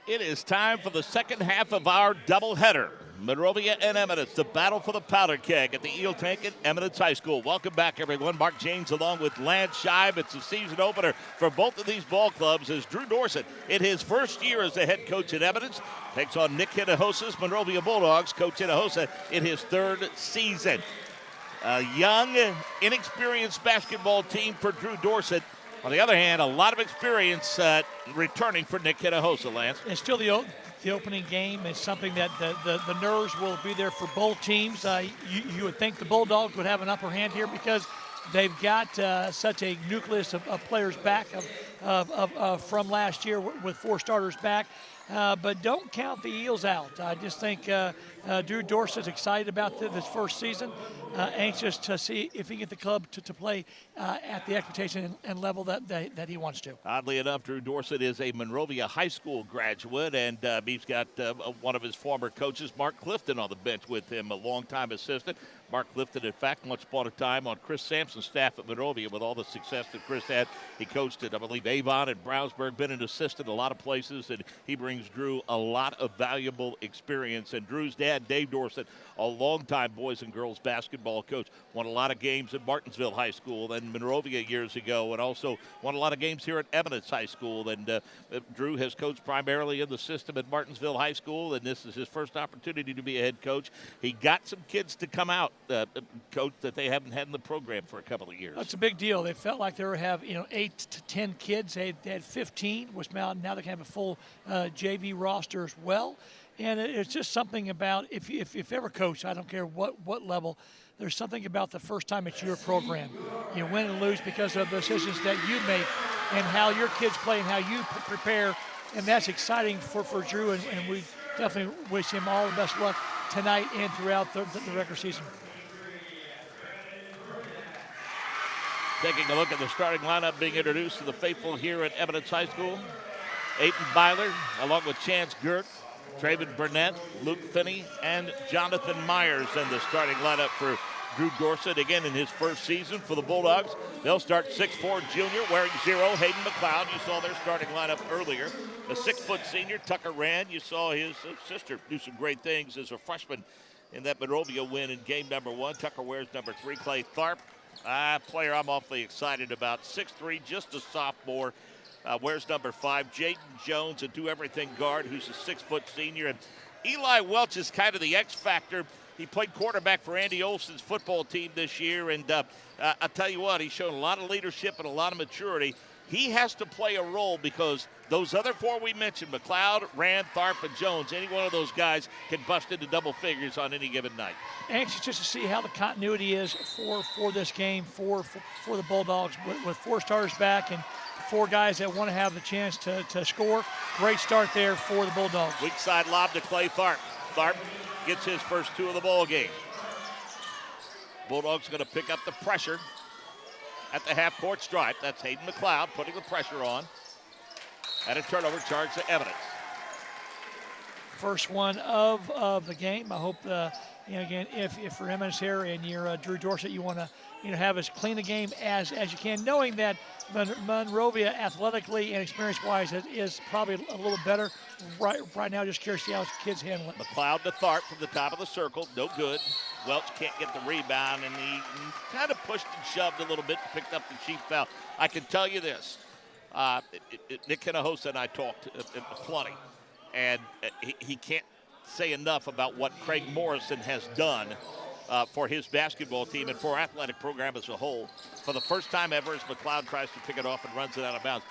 It is time for the second half of our doubleheader. Monrovia and Eminence, the battle for the powder keg at the Eel Tank at Eminence High School. Welcome back, everyone. Mark James along with Lance Scheib. It's a season opener for both of these ball clubs as Drew Dorsett, in his first year as the head coach at Eminence, takes on Nick Hinojosa's Monrovia Bulldogs. Coach Hinojosa in his third season. A young, inexperienced basketball team for Drew Dorsett. On the other hand, a lot of experience returning for Nick Hinojosa, Lance. And still the opening game is something that the nerves will be there for both teams. You would think the Bulldogs would have an upper hand here because they've got such a nucleus of players back from last year with 4 starters back. But don't count the Eels out. I just think Drew Dorsett's excited about this first season, anxious to see if he can get the club to play at the expectation and level that he wants to. Oddly enough, Drew Dorsett is a Monrovia High School graduate, and he's got one of his former coaches, Mark Clifton, on the bench with him, a longtime assistant. Mark Clifton, in fact, once upon a time on Chris Sampson's staff at Monrovia with all the success that Chris had. He coached at, I believe, Avon and Brownsburg, been an assistant a lot of places, and he brings Drew a lot of valuable experience. And Drew's dad, Dave Dorsett, a longtime boys and girls basketball coach, won a lot of games at Martinsville High School and Monrovia years ago, and also won a lot of games here at Eminence High School. And Drew has coached primarily in the system at Martinsville High School, and this is his first opportunity to be a head coach. He got some kids to come out, coach, that they haven't had in the program for a couple of years. That's a big deal. They felt like they were have 8 to 10 kids. They had 15, which now they can have a full JV roster as well. And it's just something about if you ever coach, I don't care what level, there's something about the first time it's your program. You win and lose because of the decisions that you make and how your kids play and how you prepare. And that's exciting for Drew, and we definitely wish him all the best luck tonight and throughout the regular season. Taking a look at the starting lineup being introduced to the faithful here at Eminence High School. Aiden Byler, along with Chance Gert, Traven Burnett, Luke Finney, and Jonathan Myers in the starting lineup for Drew Dorsett, again in his first season for the Bulldogs. They'll start 6'4" junior wearing 0, Hayden McLeod. You saw their starting lineup earlier. The 6-foot senior, Tucker Rand. You saw his sister do some great things as a freshman in that Monrovia win in game number 1. Tucker wears number 3, Clay Tharp. Player I'm awfully excited about. 6'3", just a sophomore. Wears number 5, Jaden Jones, a do-everything guard who's a 6-foot senior. And Eli Welch is kind of the X factor. He played quarterback for Andy Olson's football team this year, and I'll tell you what, he's shown a lot of leadership and a lot of maturity. He has to play a role because those other 4 we mentioned, McLeod, Rand, Tharp, and Jones, any one of those guys can bust into double figures on any given night. Anxious just to see how the continuity is for this game for the Bulldogs with 4 starters back and 4 guys that want to have the chance to score. Great start there for the Bulldogs. Weak side lob to Clay Tharp. Tharp gets his first 2 of the ball game. Bulldogs going to pick up the pressure at the half-court stripe. That's Hayden McLeod putting the pressure on. And a turnover charge to Eminence. First one of the game. I hope, again, if for Eminence here and you're Drew Dorsett, you want to have as clean a game as you can, knowing that Monrovia athletically and experience-wise is probably a little better. Right now, just curious to see how his kids handle it. McLeod to Tharp from the top of the circle. No good. Welch can't get the rebound, and he kind of pushed and shoved a little bit and picked up the cheap foul. I can tell you this. Nick Hinojosa and I talked plenty, and he can't say enough about what Craig Morrison has done for his basketball team and for our athletic program as a whole. For the first time ever, as McLeod tries to pick it off and runs it out of bounds.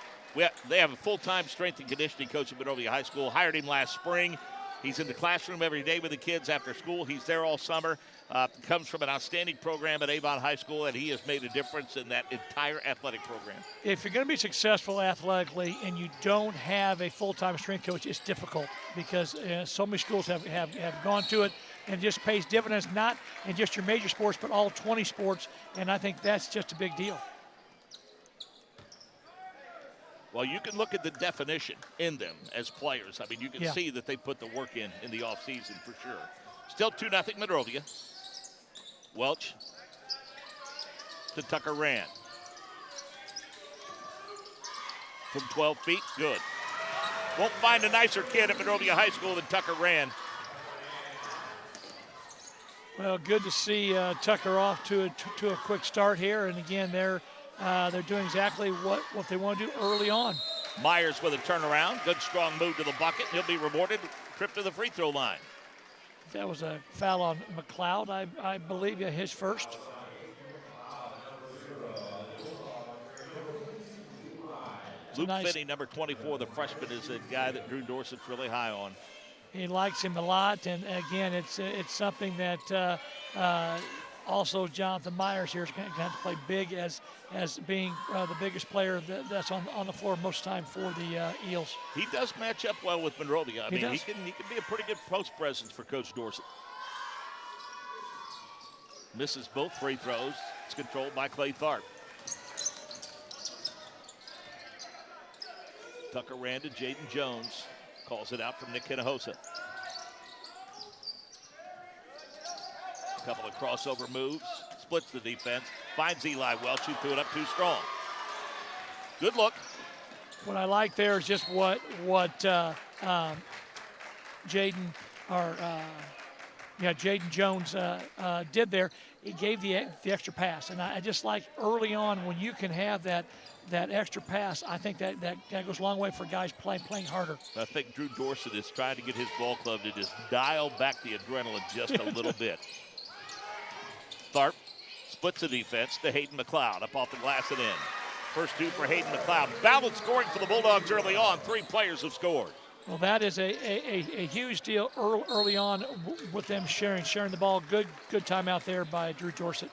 They have a full-time strength and conditioning coach at Monrovia High School. Hired him last spring. He's in the classroom every day with the kids after school. He's there all summer. Comes from an outstanding program at Avon High School, and he has made a difference in that entire athletic program. If you're going to be successful athletically and you don't have a full-time strength coach, it's difficult because so many schools have gone to it, and it just pays dividends, not in just your major sports, but all 20 sports, and I think that's just a big deal. Well, you can look at the definition in them as players. I mean, you can see that they put the work in the offseason for sure. Still 2-0 Monrovia. Welch to Tucker Rand. From 12 feet, good. Won't find a nicer kid at Monrovia High School than Tucker Rand. Well, good to see Tucker off to a quick start here. And again, they're doing exactly what they want to do early on. Myers with a turnaround. Good, strong move to the bucket. He'll be rewarded. Trip to the free throw line. That was a foul on McLeod, I believe, his first. Luke Finney, number 24, the freshman, is a guy that Drew Dorsett's really high on. He likes him a lot, and again, it's something that also Jonathan Myers here is going to have to play big as being the biggest player that's on the floor most of the time for the Eels. He does match up well with Monrovia. He can be a pretty good post presence for Coach Dorsett. Misses both free throws. It's controlled by Clay Tharp. Tucker Rand to Jaden Jones. Calls it out from Nick Hinojosa. A couple of crossover moves. Splits the defense. Finds Eli Welch, who threw it up too strong. Good look. What I like there is just what Jaden Jones did there. He gave the extra pass, and I just like early on when you can have that extra pass. I think that goes a long way for guys playing harder. I think Drew Dorsett is trying to get his ball club to just dial back the adrenaline just a little bit. Tharp splits the defense to Hayden McLeod up off the glass and in. First two for Hayden McLeod. Balanced scoring for the Bulldogs early on. 3 players have scored. Well, that is a huge deal early on with them sharing the ball. Good timeout there by Drew Dorsett.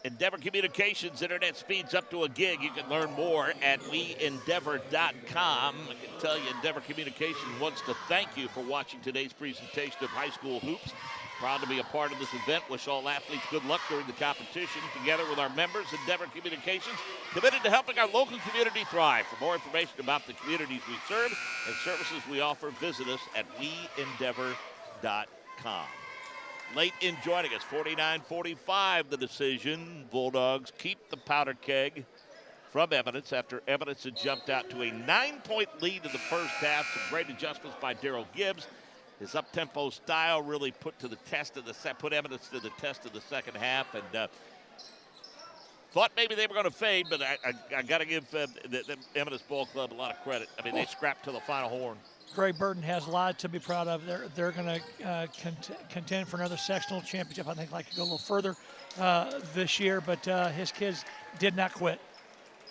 Endeavor Communications, internet speeds up to a gig. You can learn more at weendeavor.com. I can tell you Endeavor Communications wants to thank you for watching today's presentation of high school hoops. Proud to be a part of this event. Wish all athletes good luck during the competition. Together with our members, Endeavor Communications, committed to helping our local community thrive. For more information about the communities we serve and services we offer, visit us at weendeavor.com. Late in joining us, 49-45 the decision. Bulldogs keep the powder keg from Eminence after Eminence had jumped out to a 9-point lead in the first half. Some great adjustments by Darryl Gibbs. His up-tempo style really put Eminence to the test of the second half, and thought maybe they were going to fade, but I got to give the Eminence Ball Club a lot of credit. I mean, they scrapped to the final horn. Greg Burton has a lot to be proud of. They're going to contend for another sectional championship. I think like to go a little further this year, but his kids did not quit.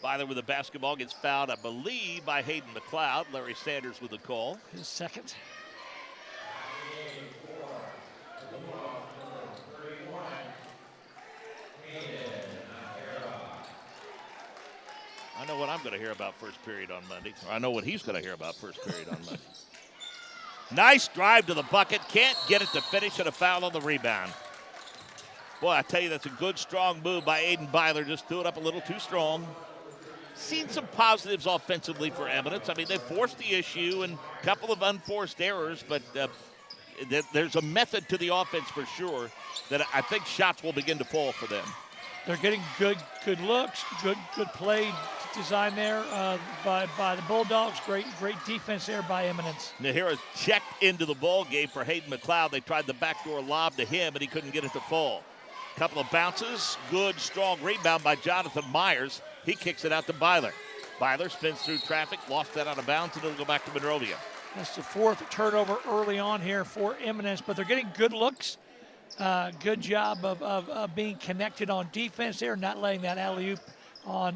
Byler with the basketball gets fouled, I believe, by Hayden McLeod. Larry Sanders with the call. His second. I know what I'm going to hear about first period on Monday. Or I know what he's going to hear about first period on Monday. Nice drive to the bucket. Can't get it to finish, and a foul on the rebound. Boy, I tell you, that's a good, strong move by Aiden Byler. Just threw it up a little too strong. Seen some positives offensively for Eminence. I mean, they forced the issue and a couple of unforced errors, but there's a method to the offense for sure that I think shots will begin to fall for them. They're getting good looks, good play design there by the Bulldogs. Great defense there by Eminence. Nahira checked into the ball game for Hayden McLeod. They tried the backdoor lob to him, and he couldn't get it to fall. Couple of bounces, good, strong rebound by Jonathan Myers. He kicks it out to Byler. Byler spins through traffic, lost that out of bounds, and it'll go back to Monrovia. That's the 4th turnover early on here for Eminence, but they're getting good looks. Good job of being connected on defense there, not letting that alley-oop on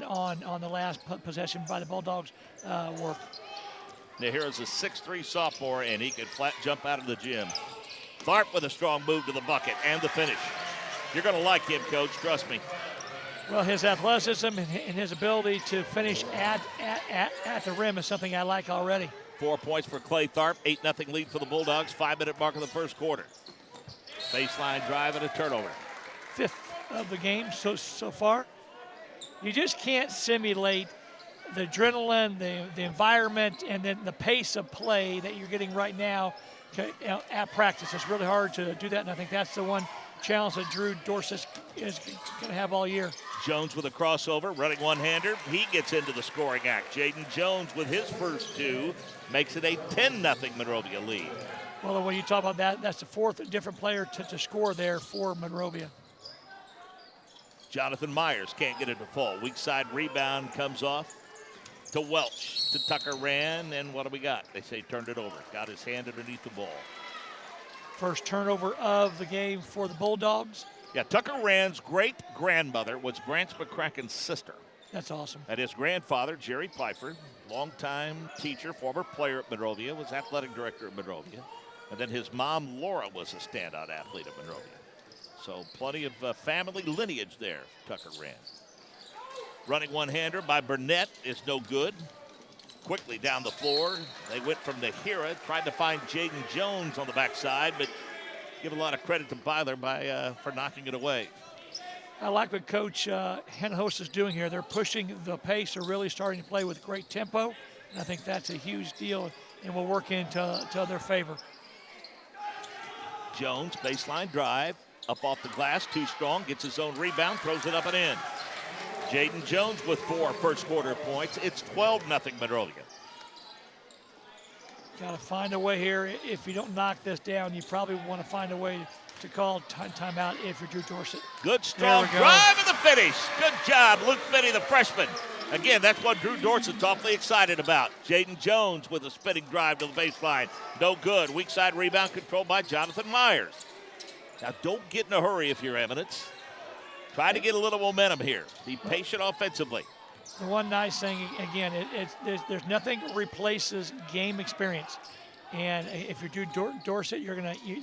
the last possession by the Bulldogs work. Nahira's a 6'3 sophomore, and he can flat jump out of the gym. Tharp with a strong move to the bucket and the finish. You're going to like him, Coach, trust me. Well, his athleticism and his ability to finish at the rim is something I like already. 4 points for Clay Tharp, 8-0 lead for the Bulldogs, 5-minute mark of the first quarter. Baseline drive and a turnover. 5th of the game so far. You just can't simulate the adrenaline, the environment, and then the pace of play that you're getting right now at practice. It's really hard to do that, and I think that's the one challenge that Drew Dorsett is going to have all year. Jones with a crossover, running one-hander. He gets into the scoring act. Jaden Jones with his first two makes it a 10-0 Monrovia lead. Well, when you talk about that, that's the fourth different player to score there for Monrovia. Jonathan Myers can't get it to fall. Weak side rebound comes off to Welch, to Tucker Rand, and what do we got? They say turned it over. Got his hand underneath the ball. First turnover of the game for the Bulldogs. Yeah, Tucker Rand's great-grandmother was Branch McCracken's sister. That's awesome. And his grandfather, Jerry Pfeiffer, longtime teacher, former player at Monrovia, was athletic director at Monrovia. And then his mom, Laura, was a standout athlete at Monrovia. So plenty of family lineage there, Tucker Rand. Running one-hander by Burnett is no good. Quickly down the floor. They went from Nahira, tried to find Jaden Jones on the backside, but give a lot of credit to Byler for knocking it away. I like what Coach Hinojosa is doing here. They're pushing the pace. They're really starting to play with great tempo. And I think that's a huge deal and will work into their favor. Jones, baseline drive, up off the glass, too strong, gets his own rebound, throws it up and in. Jaden Jones with 4 first quarter points. It's 12-0 Monrovia. Got to find a way here. If you don't knock this down, you probably want to find a way to call timeout if you're Drew Dorsett. Good strong drive and the finish. Good job, Luke Finney, the freshman. Again, that's what Drew Dorsett's awfully excited about. Jaden Jones with a spinning drive to the baseline. No good. Weak side rebound controlled by Jonathan Myers. Now, don't get in a hurry if you're Eminence. Try to get a little momentum here. Be patient offensively. The one nice thing, again, there's nothing replaces game experience. And if you're Drew Dorsett,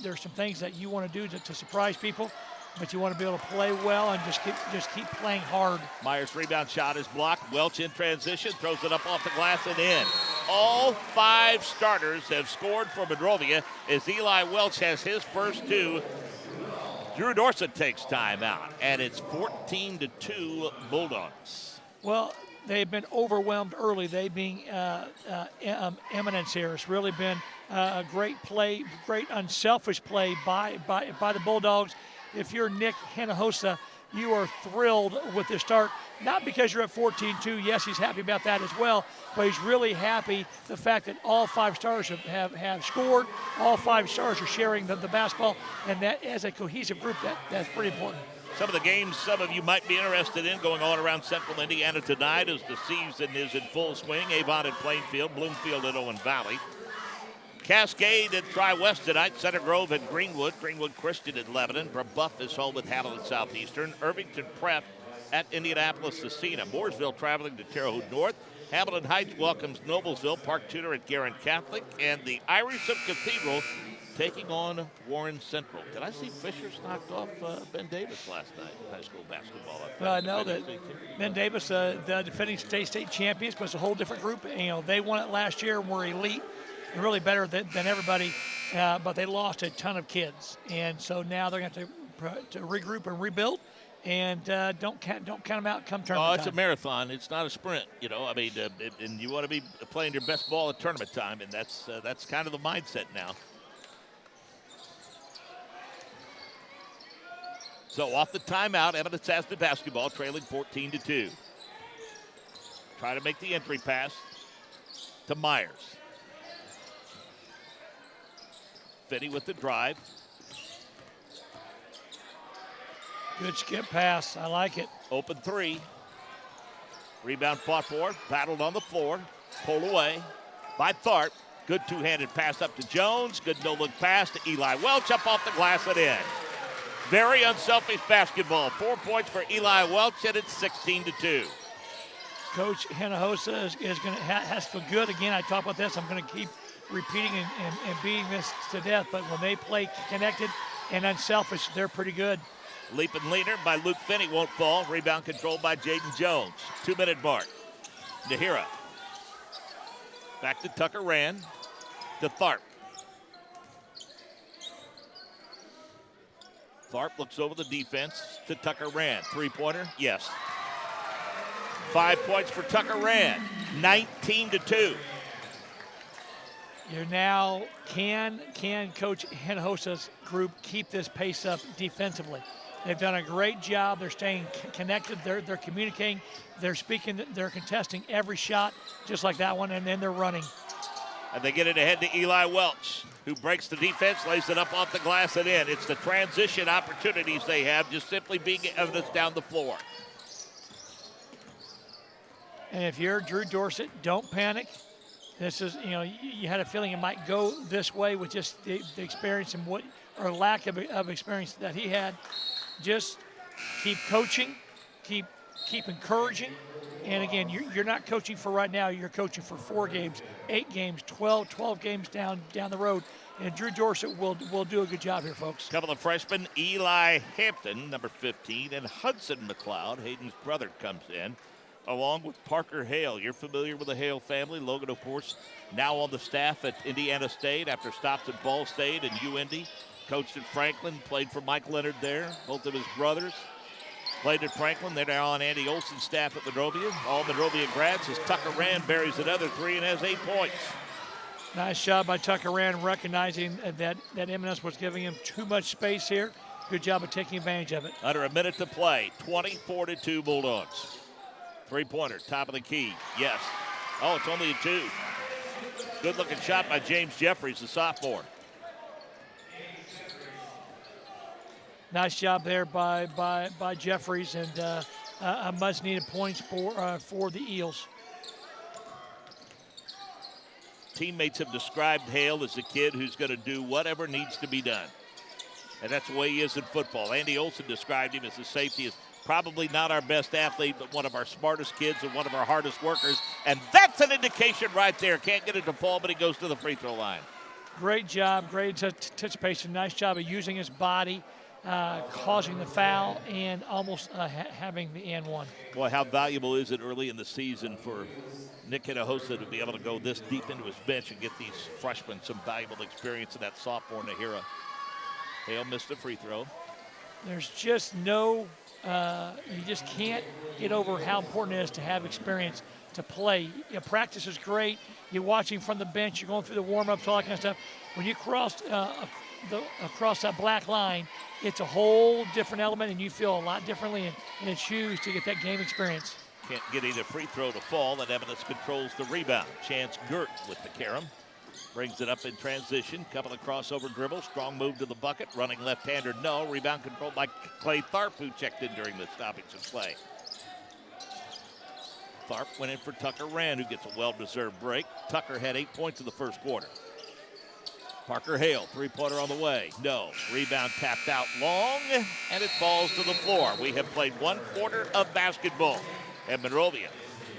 there's some things that you want to do to surprise people, but you want to be able to play well and just keep playing hard. Myers' rebound shot is blocked. Welch in transition, throws it up off the glass and in. All 5 starters have scored for Monrovia as Eli Welch has his first 2. Drew Dorsett takes time out, and it's 14-2 Bulldogs. Well, they've been overwhelmed early, they being Eminence here. It's really been a great play, great unselfish play by the Bulldogs. If you're Nick Hinojosa, you are thrilled with the start, not because you're at 14-2. Yes, he's happy about that as well, but he's really happy the fact that all 5 stars have scored. All 5 stars are sharing the basketball, and that as a cohesive group, that's pretty important. Some of the games some of you might be interested in going on around Central Indiana tonight as the season is in full swing. Avon at Plainfield, Bloomfield at Owen Valley. Cascade at Tri-West tonight, Center Grove at Greenwood, Greenwood Christian at Lebanon, Brebeuf is home with Hamilton Southeastern, Irvington Prep at Indianapolis-Scecina, Mooresville traveling to Terre Haute North, Hamilton Heights welcomes Noblesville, Park Tudor at Guerin Catholic, and the Irish of Cathedral taking on Warren Central. Did I see Fishers knocked off Ben Davis last night in high school basketball? Well, I know that Ben Davis, the defending state champions, was a whole different group. They won it last year and were elite. Really better than everybody, but they lost a ton of kids, and so now they're going to have to regroup and rebuild, and don't count them out come tournament time. It's a marathon. It's not a sprint, and you want to be playing your best ball at tournament time, and that's kind of the mindset now. So off the timeout, Eminence has the basketball, trailing 14-2. Try to make the entry pass to Myers. Finney with the drive. Good skip pass. I like it. Open 3. Rebound fought for, battled on the floor, pulled away by Tharp. Good two-handed pass up to Jones. Good no-look pass to Eli Welch up off the glass and in. Very unselfish basketball. 4 points for Eli Welch, and it's 16-2. Coach Hinojosa has to feel good. Again, I talk about this. I'm going to keep repeating and beating this to death, but when they play connected and unselfish, they're pretty good. Leap and leaner by Luke Finney won't fall. Rebound controlled by Jaden Jones. 2-minute mark. Nahira. Back to Tucker Rand. To Tharp. Tharp looks over the defense to Tucker Rand. 3-pointer? Yes. 5 points for Tucker Rand. 19-2. You're now, can Coach Hinojosa's group keep this pace up defensively? They've done a great job. They're staying connected. They're communicating. They're speaking. They're contesting every shot, just like that one, and then they're running. And they get it ahead to Eli Welch, who breaks the defense, lays it up off the glass and in. It's the transition opportunities they have, just simply being Eminence down the floor. And if you're Drew Dorsett, don't panic. This is, you had a feeling it might go this way with just the experience and or lack of experience that he had. Just keep coaching, keep encouraging. And again, you're not coaching for right now. You're coaching for 4 games, 8 games, 12 games down the road. And Drew Dorsett will do a good job here, folks. A couple of freshmen, Eli Hampton, number 15, and Hudson McLeod, Hayden's brother, comes in, along with Parker Hale. You're familiar with the Hale family. Logan, of course, now on the staff at Indiana State after stops at Ball State and UIndy. Coached at Franklin, played for Mike Leonard there, both of his brothers. Played at Franklin. They're now on Andy Olson's staff at Monrovia. All Monrovia grads as Tucker Rand buries another 3 and has 8 points. Nice job by Tucker Rand recognizing that Eminence was giving him too much space here. Good job of taking advantage of it. Under a minute to play, 24-2 Bulldogs. 3-pointer, top of the key. Yes. Oh, it's only a 2. Good-looking shot by James Jeffries, the sophomore. Nice job there by Jeffries, and a much-needed points for the Eels. Teammates have described Hale as a kid who's going to do whatever needs to be done. And that's the way he is in football. Andy Olson described him as a safety, as probably not our best athlete, but one of our smartest kids and one of our hardest workers. And that's an indication right there. Can't get it to fall, but he goes to the free throw line. Great job, great anticipation. Nice job of using his body. Causing the foul and almost having the and one. Boy, how valuable is it early in the season for Nick Hinojosa to be able to go this deep into his bench and get these freshmen some valuable experience in that sophomore Nahira. Hale missed a free throw. There's just no, you just can't get over how important it is to have experience to play. Practice is great. You're watching from the bench. You're going through the warm-ups, all that kind of stuff. When you cross across that black line, it's a whole different element, and you feel a lot differently in its shoes to get that game experience. Can't get either free throw to fall, and Eminence controls the rebound. Chance Gert with the carom. Brings it up in transition. Couple of crossover dribbles. Strong move to the bucket. Running left-hander, no. Rebound controlled by Clay Tharp, who checked in during the stoppage of play. Tharp went in for Tucker Rand, who gets a well-deserved break. Tucker had 8 points in the first quarter. Parker Hale, 3-pointer on the way. No. Rebound tapped out long, and it falls to the floor. We have played 1 quarter of basketball. And Monrovia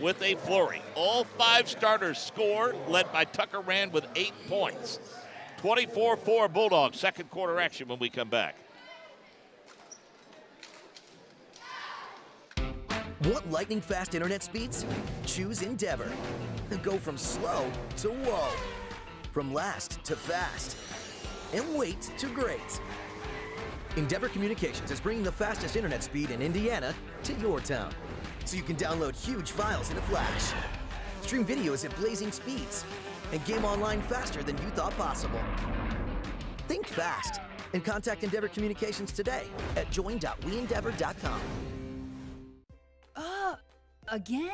with a flurry. All 5 starters scored, led by Tucker Rand with 8 points. 24-4 Bulldogs. Second quarter action when we come back. Want lightning-fast internet speeds? Choose Endeavor. Go from slow to whoa. From last to fast, and wait to great. Endeavor Communications is bringing the fastest internet speed in Indiana to your town, so you can download huge files in a flash, stream videos at blazing speeds, and game online faster than you thought possible. Think fast and contact Endeavor Communications today at join.weendeavor.com. Again?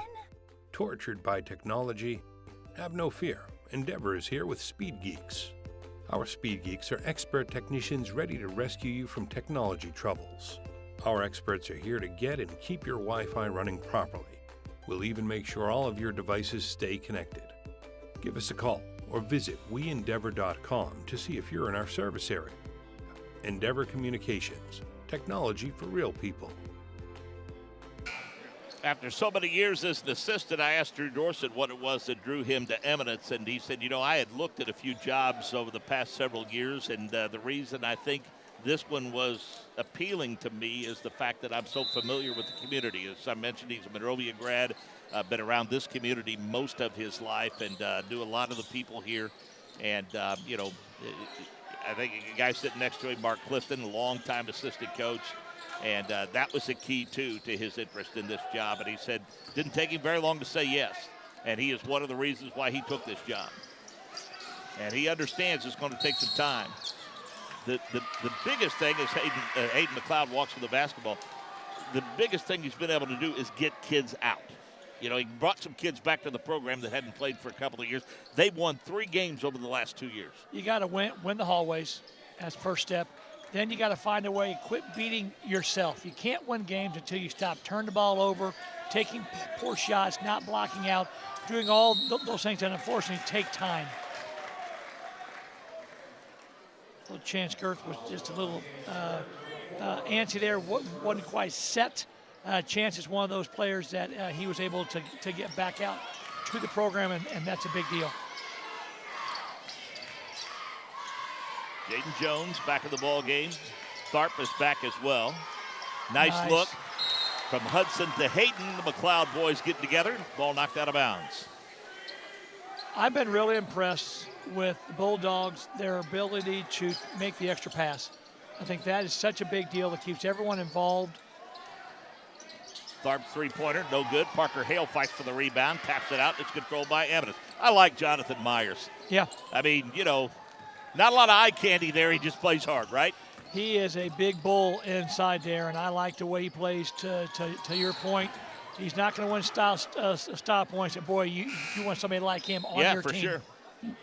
Tortured by technology? Have no fear. Endeavor is here with Speed Geeks. Our Speed Geeks are expert technicians ready to rescue you from technology troubles. Our experts are here to get and keep your Wi-Fi running properly. We'll even make sure all of your devices stay connected. Give us a call or visit weendeavor.com to see if you're in our service area. Endeavor Communications, technology for real people. After so many years as an assistant, I asked Drew Dorsett what it was that drew him to Eminence, and he said, I had looked at a few jobs over the past several years, and the reason I think this one was appealing to me is the fact that I'm so familiar with the community. As I mentioned, he's a Monrovia grad, been around this community most of his life, and knew a lot of the people here. And, I think a guy sitting next to him, Mark Clifton, a longtime assistant coach. And that was the key, too, to his interest in this job. And he said didn't take him very long to say yes. And he is one of the reasons why he took this job. And he understands it's going to take some time. The biggest thing is Hayden McLeod walks with the basketball. The biggest thing he's been able to do is get kids out. You know, he brought some kids back to the program that hadn't played for a couple of years. They've won 3 games over the last 2 years. You got to win the hallways as first step. Then you got to find a way, quit beating yourself. You can't win games until you stop turning the ball over, taking poor shots, not blocking out, doing all those things that unfortunately take time. Little Chance Girth was just a little antsy there, wasn't quite set. Chance is one of those players that he was able to get back out to the program, and that's a big deal. Jaden Jones back in the ball game. Tharp is back as well. Nice look from Hudson to Hayden. The McLeod boys getting together. Ball knocked out of bounds. I've been really impressed with the Bulldogs, their ability to make the extra pass. I think that is such a big deal that keeps everyone involved. Tharp three-pointer, no good. Parker Hale fights for the rebound, taps it out. It's controlled by Eminence. I like Jonathan Myers. Yeah. I mean, you know, not a lot of eye candy there. He just plays hard, right? He is a big bull inside there, and I like the way he plays. To your point, he's not going to win style points. And boy, you want somebody like him on your team. Yeah, for sure.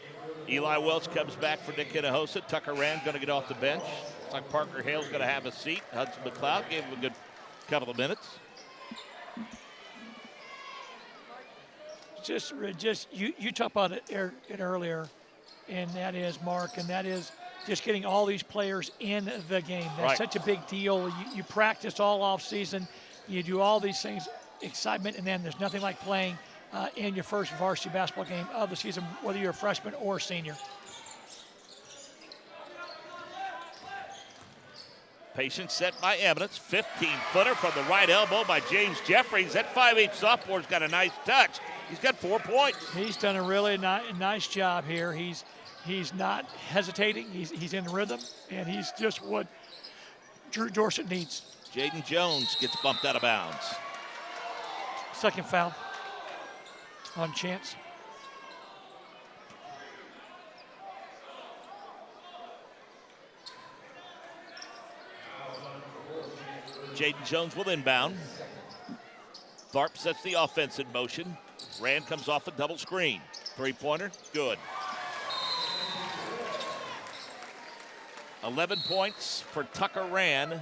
Eli Welch comes back for Nick Hinojosa. Tucker Rand going to get off the bench. Looks like Parker Hale's going to have a seat. Hudson McLeod gave him a good couple of minutes. Just you talked about it earlier, and that is, Mark, and that is just getting all these players in the game. That's such a big deal. You practice all off season. You do all these things, excitement, and then there's nothing like playing in your first varsity basketball game of the season, whether you're a freshman or a senior. Patient set by Eminence. 15-footer from the right elbow by James Jeffries. That 5'8" sophomore's got a nice touch. He's got 4 points. He's done a really nice job here. He's not hesitating. He's in rhythm, and he's just what Drew Dorset needs. Jaden Jones gets bumped out of bounds. Second foul on Chance. Jaden Jones will inbound. Tharp sets the offense in motion. Rand comes off a double screen. Three-pointer, good. 11 points for Tucker Rand.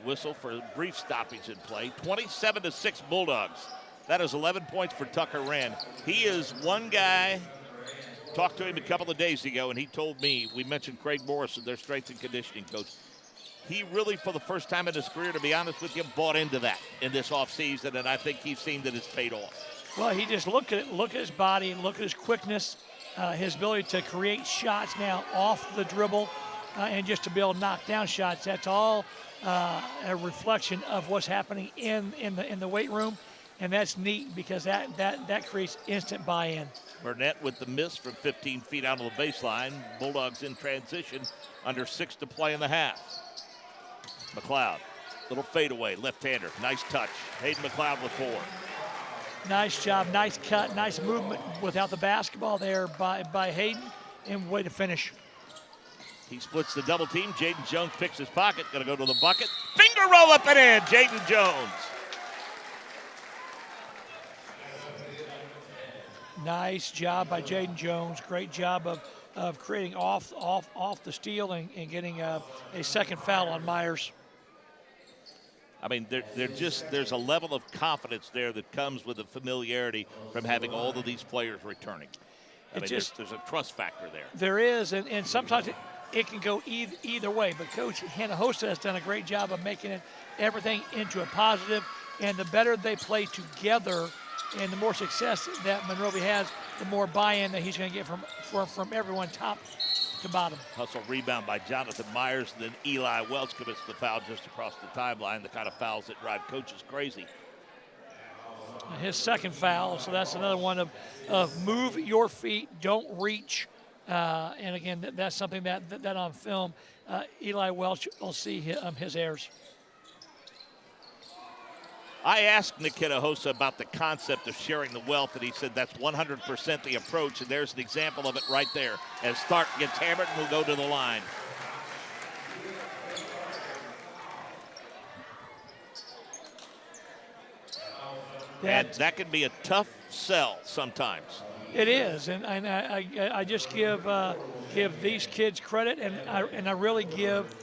Whistle for a brief stoppage in play. 27-6 Bulldogs. That is 11 points for Tucker Rand. He is one guy. Talked to him a couple of days ago, and he told me, we mentioned Craig Morrison, their strength and conditioning coach. He really, for the first time in his career, to be honest with you, bought into that in this offseason, and I think he's seen that it's paid off. Well, he just look at his body, look at his quickness, his ability to create shots now off the dribble, and just to be able to knock down shots. That's all a reflection of what's happening in the weight room, and that's neat because that creates instant buy-in. Burnett with the miss from 15 feet out of the baseline. Bulldogs in transition, under 6 to play in the half. McLeod, little fadeaway, left-hander, nice touch. Hayden McLeod with 4. Nice job, nice cut, nice movement without the basketball there by Hayden, and way to finish. He splits the double team. Jaden Jones picks his pocket, gonna go to the bucket. Finger roll up and in, Jaden Jones. Nice job by Jaden Jones. Great job of creating off the steal and getting a second foul on Myers. I mean, there's a level of confidence there that comes with the familiarity from having all of these players returning. I mean, there's a trust factor there. There is, and sometimes it can go either way. But Coach Hinojosa has done a great job of making everything into a positive. And the better they play together, and the more success that Monrovia has, the more buy-in that he's going to get from everyone top to bottom. Hustle rebound by Jonathan Myers, and then Eli Welch commits the foul just across the timeline, the kind of fouls that drive coaches crazy. His second foul, so that's another one of move your feet, don't reach. And again, that's something that on film, Eli Welch will see his errors. I asked Nick Hinojosa about the concept of sharing the wealth, and he said that's 100% the approach, and there's an example of it right there as Tharp gets hammered and will go to the line. And that can be a tough sell sometimes. It is, and I just give these kids credit, and I really give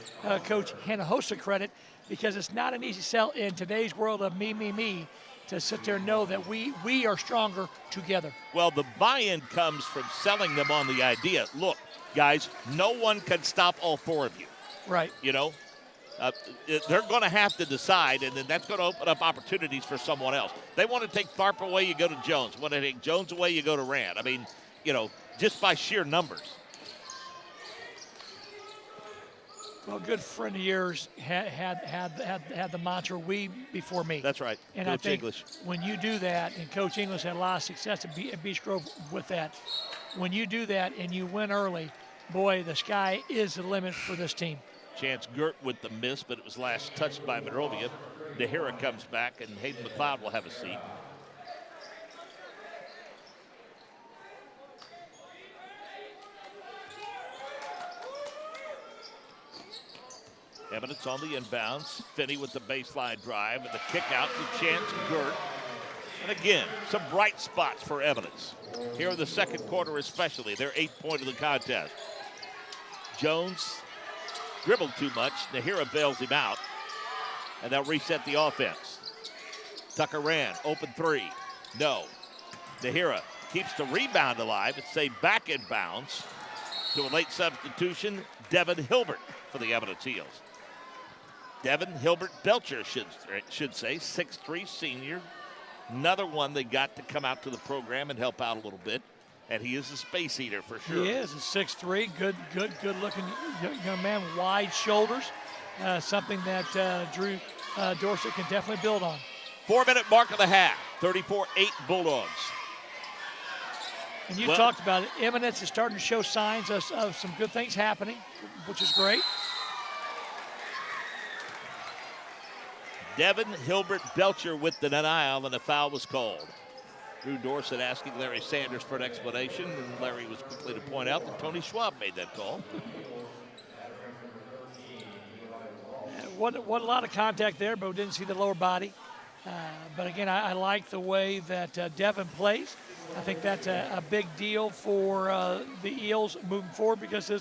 Coach Hinojosa credit, because it's not an easy sell in today's world of me, to sit there and know that we are stronger together. Well, the buy-in comes from selling them on the idea. Look, guys, no one can stop all four of you. Right. You know, they're going to have to decide, and then that's going to open up opportunities for someone else. They want to take Tharp away, you go to Jones. Want to take Jones away, you go to Rand. I mean, you know, just by sheer numbers. Well, a good friend of yours had the mantra "we before me." That's right. And Coach I think English. when you do that, and Coach English had a lot of success at Beech Grove with that. When you do that and you win early, boy, the sky is the limit for this team. Chance Gert with the miss, but it was last touched by Monrovia. Nahira comes back, and Hayden McLeod will have a seat. Eminence on the inbounds. Finney with the baseline drive and the kick out to Chance Gert. And again, some bright spots for Eminence. Here in the second quarter especially, their 8th point of the contest. Jones dribbled too much. Nahira bails him out. And they'll reset the offense. Tucker Rand, open three. No. Nahira keeps the rebound alive. It's a back in bounds to a late substitution, Devin Hilbert for the Eminence Heels. Devin Hilbert Belcher should say, 6'3" senior. Another one they got to come out to the program and help out a little bit. And he is a space eater for sure. He is a 6'3", good looking young man, wide shoulders. Something that Drew Dorsett can definitely build on. 4-minute mark of the half, 34-8 Bulldogs. And you talked about it. Eminence is starting to show signs of some good things happening, which is great. Devin Hilbert Belcher with the denial, and a foul was called. Drew Dorsett asking Larry Sanders for an explanation, and Larry was quickly to point out that Tony Schwab made that call. What a lot of contact there, but we didn't see the lower body. But again, I like the way that Devin plays. I think that's a big deal for the Eels moving forward, because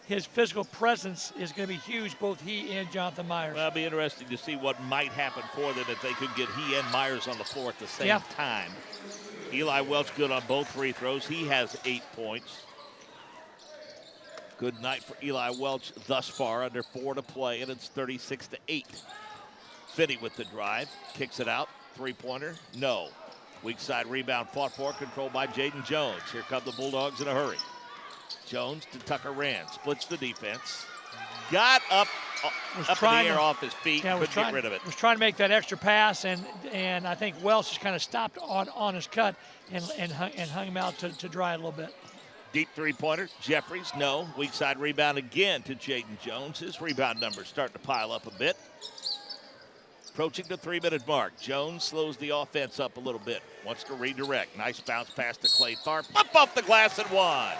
his physical presence is going to be huge, both he and Jonathan Myers. Well, it'll be interesting to see what might happen for them if they could get he and Myers on the floor at the same time. Eli Welch good on both free throws. He has 8 points. Good night for Eli Welch thus far, under 4 to play, and it's 36-8. Finney with the drive, kicks it out, three-pointer, no. Weak side rebound fought for, controlled by Jaden Jones. Here come the Bulldogs in a hurry. Jones to Tucker Rand, splits the defense. Got up in the air off his feet, couldn't get rid of it. Was trying to make that extra pass, and I think Welch just kind of stopped on his cut and hung him out to dry a little bit. Deep three-pointer, Jeffries, no. Weak side rebound again to Jaden Jones. His rebound numbers starting to pile up a bit. Approaching the 3-minute mark. Jones slows the offense up a little bit. Wants to redirect. Nice bounce pass to Clay Tharp. Up off the glass and one.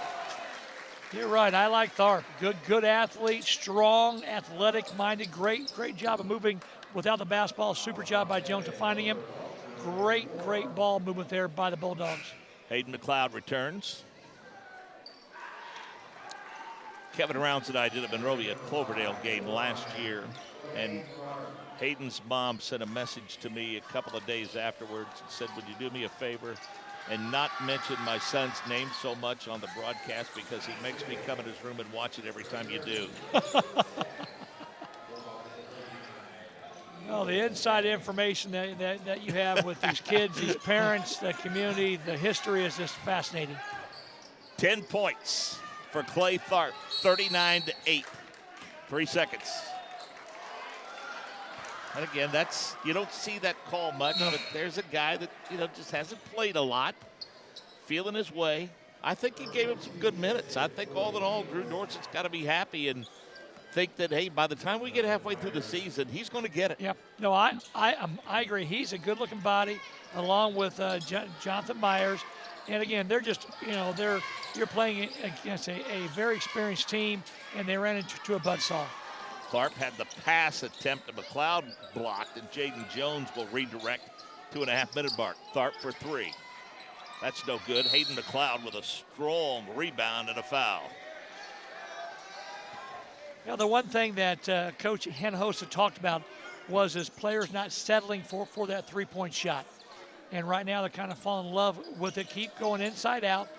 You're right. I like Tharp. Good athlete, strong, athletic-minded. Great job of moving without the basketball. Super job by Jones of finding him. Great ball movement there by the Bulldogs. Hayden McLeod returns. Kevin Rounds and I did a Monrovia Cloverdale game last year, and Hayden's mom sent a message to me a couple of days afterwards and said, would you do me a favor and not mention my son's name so much on the broadcast, because he makes me come in his room and watch it every time you do. Well, the inside information that you have with these kids, these parents, the community, the history is just fascinating. 10 points for Clay Tharp, 39-8. 3 seconds. And again, that's, you don't see that call much, but there's a guy that, just hasn't played a lot, feeling his way. I think he gave him some good minutes. I think all in all, Drew Dorsett's got to be happy, and think that, hey, by the time we get halfway through the season, he's going to get it. Yep. No, I agree. He's a good-looking body, along with Jonathan Myers. And again, they're just, you're playing against a very experienced team, and they ran into a buzzsaw. Tharp had the pass attempt to McLeod blocked, and Jaden Jones will redirect 2.5-minute mark. Tharp for 3. That's no good. Hayden McLeod with a strong rebound and a foul. The one thing that Coach Hinojosa talked about was his players not settling for that three-point shot. And right now they're kind of falling in love with it. Keep going inside out.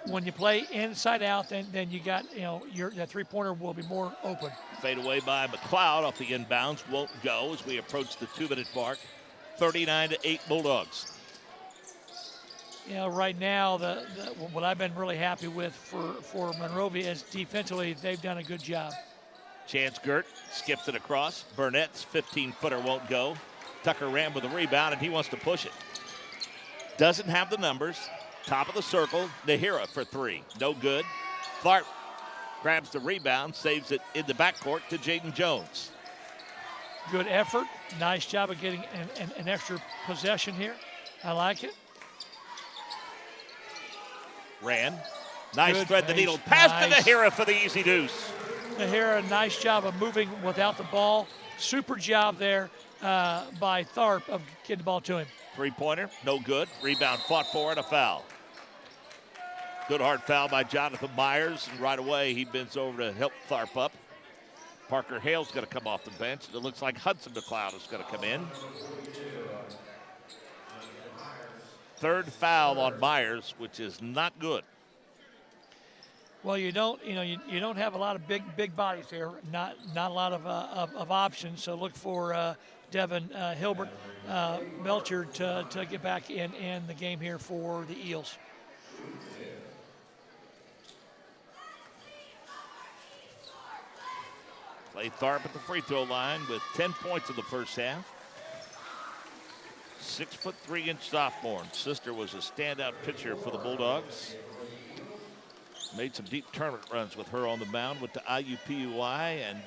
When you play inside out, then you got, that three-pointer will be more open. Fade away by McLeod off the inbounds. Won't go as we approach the 2-minute mark. 39-8 Bulldogs. Right now, what I've been really happy with for Monrovia is defensively, they've done a good job. Chance Gert skips it across. Burnett's 15-footer won't go. Tucker ran with the rebound, and he wants to push it. Doesn't have the numbers. Top of the circle, Nahira for 3. No good. Tharp grabs the rebound, saves it in the backcourt to Jaden Jones. Good effort. Nice job of getting an extra possession here. I like it. Ran. Nice Good thread pace. the needle. Pass Nice. to Nahira for the easy deuce. Nahira, nice job of moving without the ball. Super job there by Tharp of getting the ball to him. Three-pointer, no good. Rebound fought for and a foul. Good hard foul by Jonathan Myers, and right away he bends over to help Tharp up. Parker Hale's going to come off the bench. It looks like Hudson McLeod is going to come in. Third foul on Myers, which is not good. Well, you don't have a lot of big bodies here. Not a lot of options. So look for Devin Hilbert Melcher to get back in the game here for the Eels. Clay Tharp at the free throw line with 10 points in the first half. 6'3" sophomore. Sister was a standout pitcher for the Bulldogs. Made some deep tournament runs with her on the mound with the IUPUI, and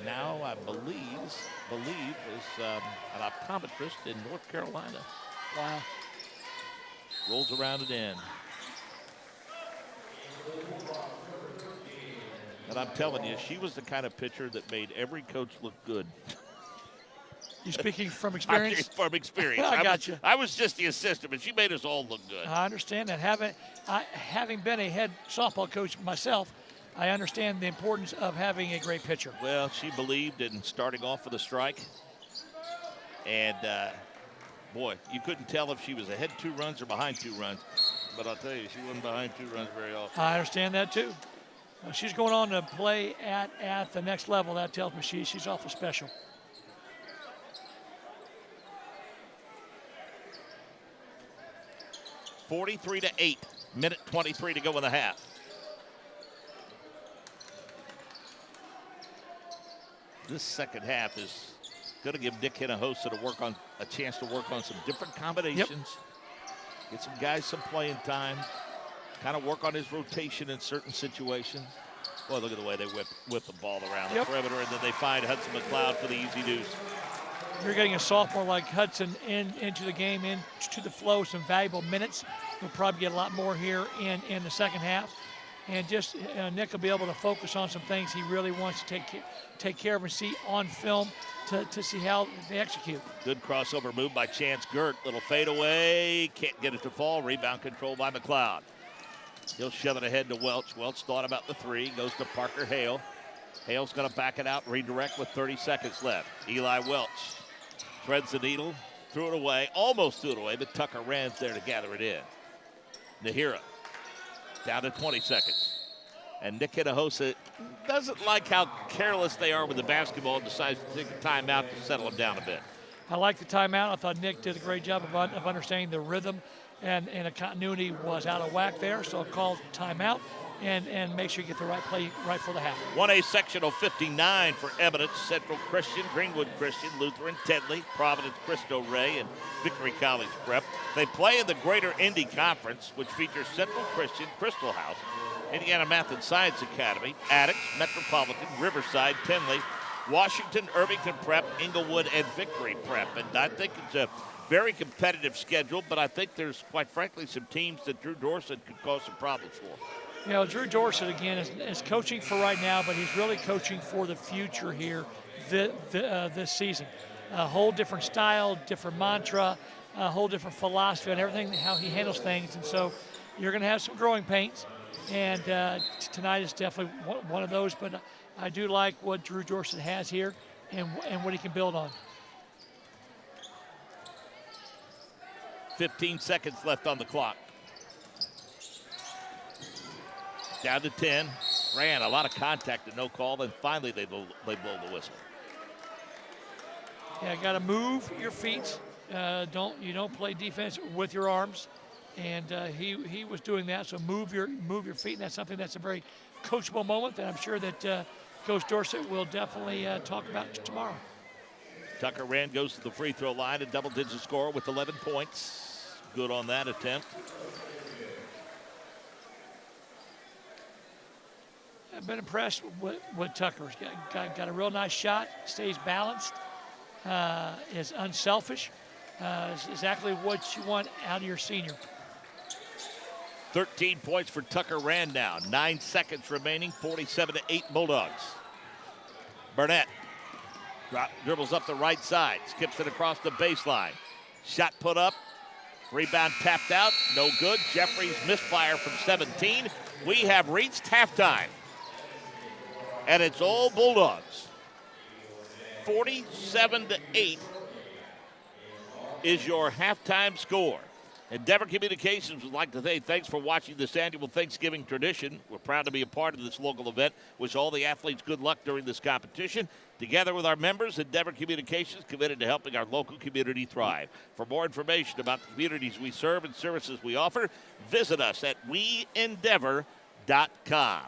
now I believe is an optometrist in North Carolina. Wow. Rolls around and in. And I'm telling you, she was the kind of pitcher that made every coach look good. You speaking from experience? From experience. I got you. I was just the assistant, but she made us all look good. I understand that. Having been a head softball coach myself, I understand the importance of having a great pitcher. Well, she believed in starting off with a strike. And, boy, you couldn't tell if she was ahead 2 runs or behind 2 runs. But I'll tell you, she wasn't behind 2 runs very often. I understand that, too. She's going on to play at the next level. That tells me she's awful special. (43-8). Minute 23 to go in the half. This second half is going to give Nick Hinojosa a chance to work on some different combinations. Yep. Get some guys some playing time. Kind of work on his rotation in certain situations. Boy, look at the way they whip the ball around the perimeter, and then they find Hudson McLeod for the easy deuce. You're getting a sophomore like Hudson into the game, into the flow, some valuable minutes. We'll probably get a lot more here in the second half. And just Nick will be able to focus on some things he really wants to take care of and see on film to see how they execute. Good crossover move by Chance Gert. Little fadeaway. Can't get it to fall. Rebound control by McLeod. He'll shove it ahead to Welch. Welch thought about the 3. Goes to Parker Hale. Hale's going to back it out, redirect with 30 seconds left. Eli Welch threads the needle. Threw it away. Almost threw it away, but Tucker Rand's there to gather it in. Nahira down to 20 seconds. And Nick Hinojosa doesn't like how careless they are with the basketball and decides to take a timeout to settle them down a bit. I like the timeout. I thought Nick did a great job of understanding the rhythm and the continuity was out of whack there. So call timeout and make sure you get the right play right for the half. 1A sectional 59 for Eminence, Central Christian, Greenwood Christian, Lutheran, Tedley, Providence, Cristo Rey, and Victory College Prep. They play in the Greater Indy Conference, which features Central Christian, Crystal House, Indiana Math and Science Academy, Addicts, Metropolitan, Riverside, Tinley, Washington, Irvington Prep, Inglewood, and Victory Prep. And I think it's a very competitive schedule, but I think there's, quite frankly, some teams that Drew Dorsett could cause some problems for. You know, Drew Dorsett, again, is coaching for right now, but he's really coaching for the future here this season. A whole different style, different mantra, a whole different philosophy on everything, how he handles things. And so you're going to have some growing pains. And tonight is definitely one of those, but I do like what Drew Dorsett has here and what he can build on. 15 seconds left on the clock. Down to 10. Ran a lot of contact and no call, then finally they blow the whistle. Yeah, got to move your feet. You don't play defense with your arms. And he was doing that, so move your feet, and that's something that's a very coachable moment that I'm sure that Coach Dorsett will definitely talk about tomorrow. Tucker Rand goes to the free throw line, a double-digit score with 11 points. Good on that attempt. I've been impressed with Tucker. He's got a real nice shot, stays balanced, is unselfish, is exactly what you want out of your senior. 13 points for Tucker Rand now. 9 seconds remaining, 47-8 Bulldogs. Burnett dribbles up the right side, skips it across the baseline. Shot put up, rebound tapped out, no good. Jeffries misfire from 17. We have reached halftime, and it's all Bulldogs. 47-8 is your halftime score. Endeavor Communications would like to say thanks for watching this annual Thanksgiving tradition. We're proud to be a part of this local event. Wish all the athletes good luck during this competition. Together with our members, Endeavor Communications committed to helping our local community thrive. For more information about the communities we serve and services we offer, visit us at weendeavor.com.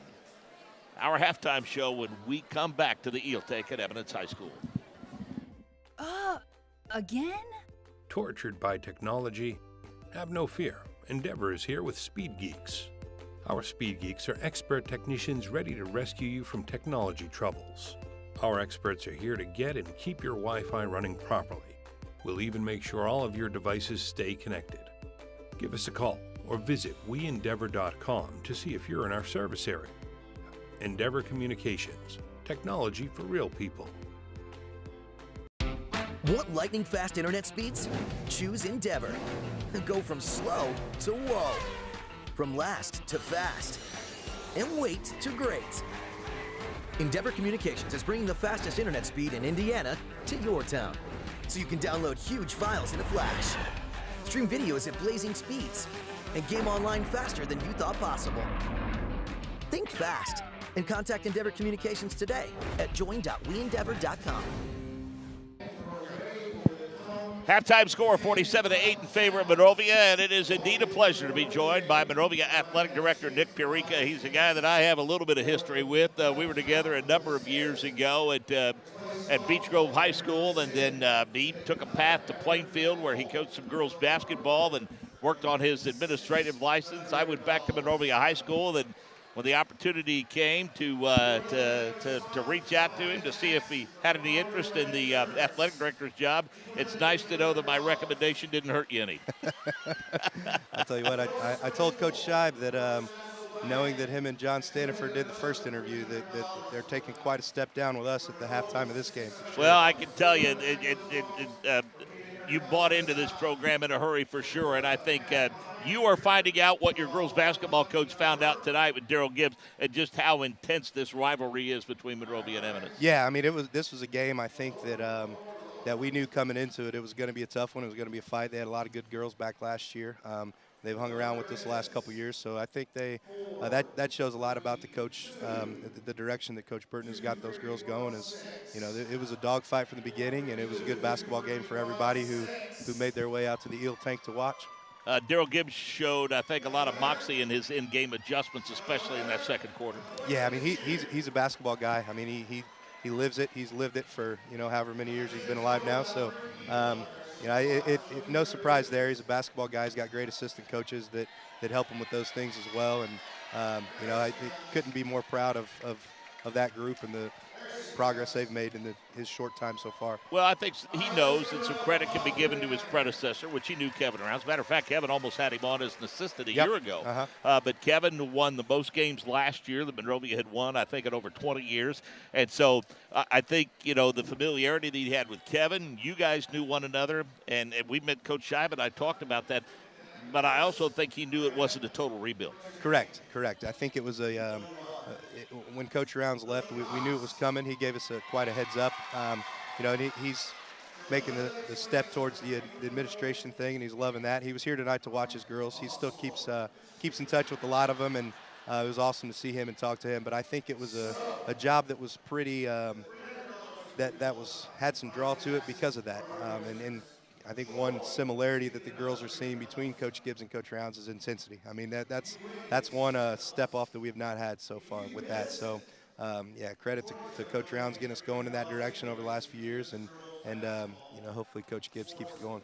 Our halftime show when we come back to the Eeltake at Eminence High School. Again? Tortured by technology? Have no fear. Endeavor is here with Speed Geeks. Our Speed Geeks are expert technicians ready to rescue you from technology troubles. Our experts are here to get and keep your Wi-Fi running properly. We'll even make sure all of your devices stay connected. Give us a call or visit weendeavor.com to see if you're in our service area. Endeavor Communications. Technology for real people. Want lightning-fast internet speeds? Choose Endeavor. Go from slow to whoa. From last to fast. And wait to great. Endeavor Communications is bringing the fastest internet speed in Indiana to your town. So you can download huge files in a flash, stream videos at blazing speeds, and game online faster than you thought possible. Think fast and contact Endeavor Communications today at join.weendeavor.com. Halftime score 47-8 in favor of Monrovia, and it is indeed a pleasure to be joined by Monrovia Athletic Director Nick Purica. He's a guy that I have a little bit of history with. We were together a number of years ago at Beech Grove High School, and then he took a path to Plainfield where he coached some girls basketball and worked on his administrative license. I went back to Monrovia High School, and when the opportunity came to reach out to him to see if he had any interest in the athletic director's job, it's nice to know that my recommendation didn't hurt you any. I'll tell you what, I told Coach Scheib that knowing that him and John Staniford did the first interview, that they're taking quite a step down with us at the halftime of this game. For sure. Well, I can tell you, you bought into this program in a hurry for sure, and I think you are finding out what your girls basketball coach found out tonight with Daryl Gibbs and just how intense this rivalry is between Monrovia and Eminence. Yeah, I mean, this was a game I think that we knew coming into it. It was going to be a tough one. It was going to be a fight. They had a lot of good girls back last year. They've hung around with us the last couple years, so I think that shows a lot about the coach, the direction that Coach Burton has got those girls going. Is, you know, it was a dogfight from the beginning, and it was a good basketball game for everybody who made their way out to the Eel Tank to watch. Daryl Gibbs showed, I think, a lot of moxie in his in-game adjustments, especially in that second quarter. Yeah, I mean, he's a basketball guy. I mean, he lives it. He's lived it for, you know, however many years he's been alive now. So, you know, no surprise there. He's a basketball guy. He's got great assistant coaches that help him with those things as well. And, you know, I couldn't be more proud of that group and the progress they've made in his short time so far. Well, I think he knows that some credit can be given to his predecessor, which he knew Kevin around. As a matter of fact, Kevin almost had him on as an assistant a year ago. But Kevin won the most games last year that Monrovia had won, I think, in over 20 years. And so I think, you know, the familiarity that he had with Kevin, you guys knew one another. And we met Coach Scheib, and I talked about that. But I also think he knew it wasn't a total rebuild. Correct. I think it was when Coach Rounds left, we knew it was coming. He gave us quite a heads up. You know, and he's making the step towards the administration thing, and he's loving that. He was here tonight to watch his girls. He still keeps in touch with a lot of them, and it was awesome to see him and talk to him. But I think it was a job that was pretty had some draw to it because of that. And I think one similarity that the girls are seeing between Coach Gibbs and Coach Rounds is intensity. I mean, that's one step off that we have not had so far with that. So, yeah, credit to Coach Rounds getting us going in that direction over the last few years, and you know, hopefully Coach Gibbs keeps it going.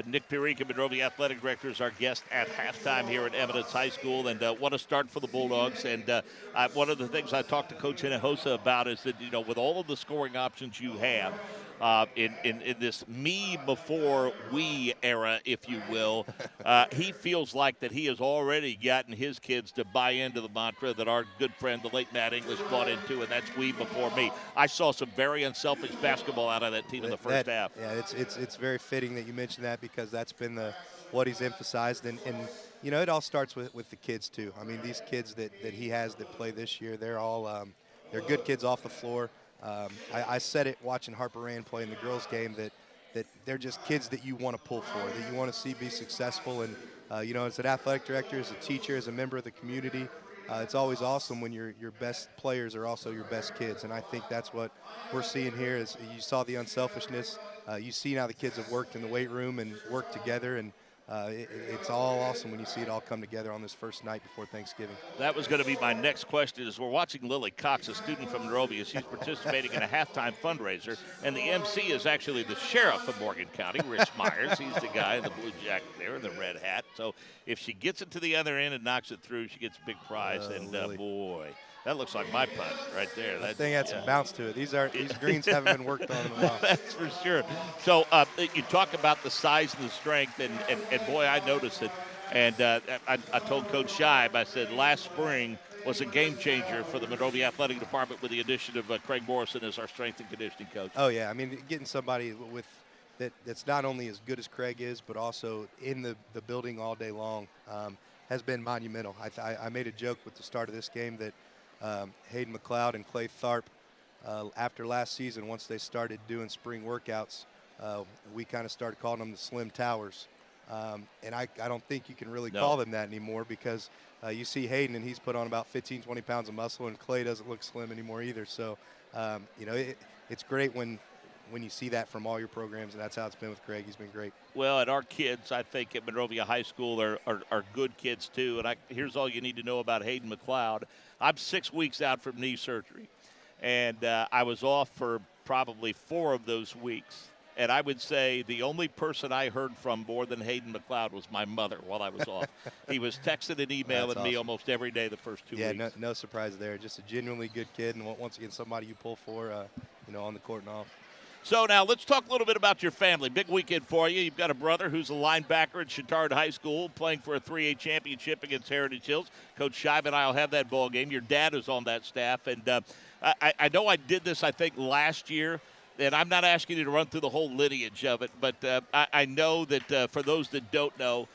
Nick Pirica, Monrovia Athletic Director, is our guest at halftime here at Eminence High School, and what a start for the Bulldogs. And one of the things I talked to Coach IHSAA about is that, you know, with all of the scoring options you have, in this me before we era, if you will, he feels like that he has already gotten his kids to buy into the mantra that our good friend, the late Matt English, bought into, and that's we before me. I saw some very unselfish basketball out of that team in the first half. Yeah, it's very fitting that you mentioned that, because that's been what he's emphasized. And you know, it all starts with the kids, too. I mean, these kids that he has that play this year, they're all they're good kids off the floor. I said it watching Harper Rand play in the girls' game that they're just kids that you want to pull for, that you want to see be successful. And, you know, as an athletic director, as a teacher, as a member of the community, it's always awesome when your best players are also your best kids. And I think that's what we're seeing here. Is you saw the unselfishness. You see how the kids have worked in the weight room and worked together. And it's all awesome when you see it all come together on this first night before Thanksgiving. That was going to be my next question. Is we're watching Lily Cox, a student from Monrovia. She's participating in a halftime fundraiser, and the MC is actually the sheriff of Morgan County, Rich Myers. He's the guy in the blue jacket there in the red hat. So if she gets it to the other end and knocks it through, she gets a big prize. And boy, that looks like my punt right there. That thing had some bounce to it. These greens haven't been worked on in a while. That's for sure. So you talk about the size and the strength, and boy, I noticed it. And I told Coach Scheib, I said last spring was a game changer for the Monrovia Athletic Department with the addition of Craig Morrison as our strength and conditioning coach. Oh, yeah. I mean, getting somebody that's not only as good as Craig is, but also in the building all day long has been monumental. I made a joke with the start of this game that Hayden McLeod and Clay Tharp, after last season, once they started doing spring workouts, we kind of started calling them the Slim Towers. And I don't think you can really call them that anymore, because you see Hayden and he's put on about 15, 20 pounds of muscle, and Clay doesn't look slim anymore either. So, you know, it's great when you see that from all your programs, and that's how it's been with Craig. He's been great. Well, and our kids, I think, at Monrovia High School are good kids, too. And here's all you need to know about Hayden McLeod. I'm 6 weeks out from knee surgery, and I was off for probably 4 of those weeks. And I would say the only person I heard from more than Hayden McLeod was my mother while I was off. He was texting and emailing me almost every day the first 2 weeks. Yeah, no surprise there. Just a genuinely good kid, and once again, somebody you pull for, you know, on the court and off. So now let's talk a little bit about your family. Big weekend for you. You've got a brother who's a linebacker at Chittard High School playing for a 3A championship against Heritage Hills. Coach Scheib and I will have that ball game. Your dad is on that staff. And I know I did this, I think, last year. And I'm not asking you to run through the whole lineage of it, but I know that for those that don't know,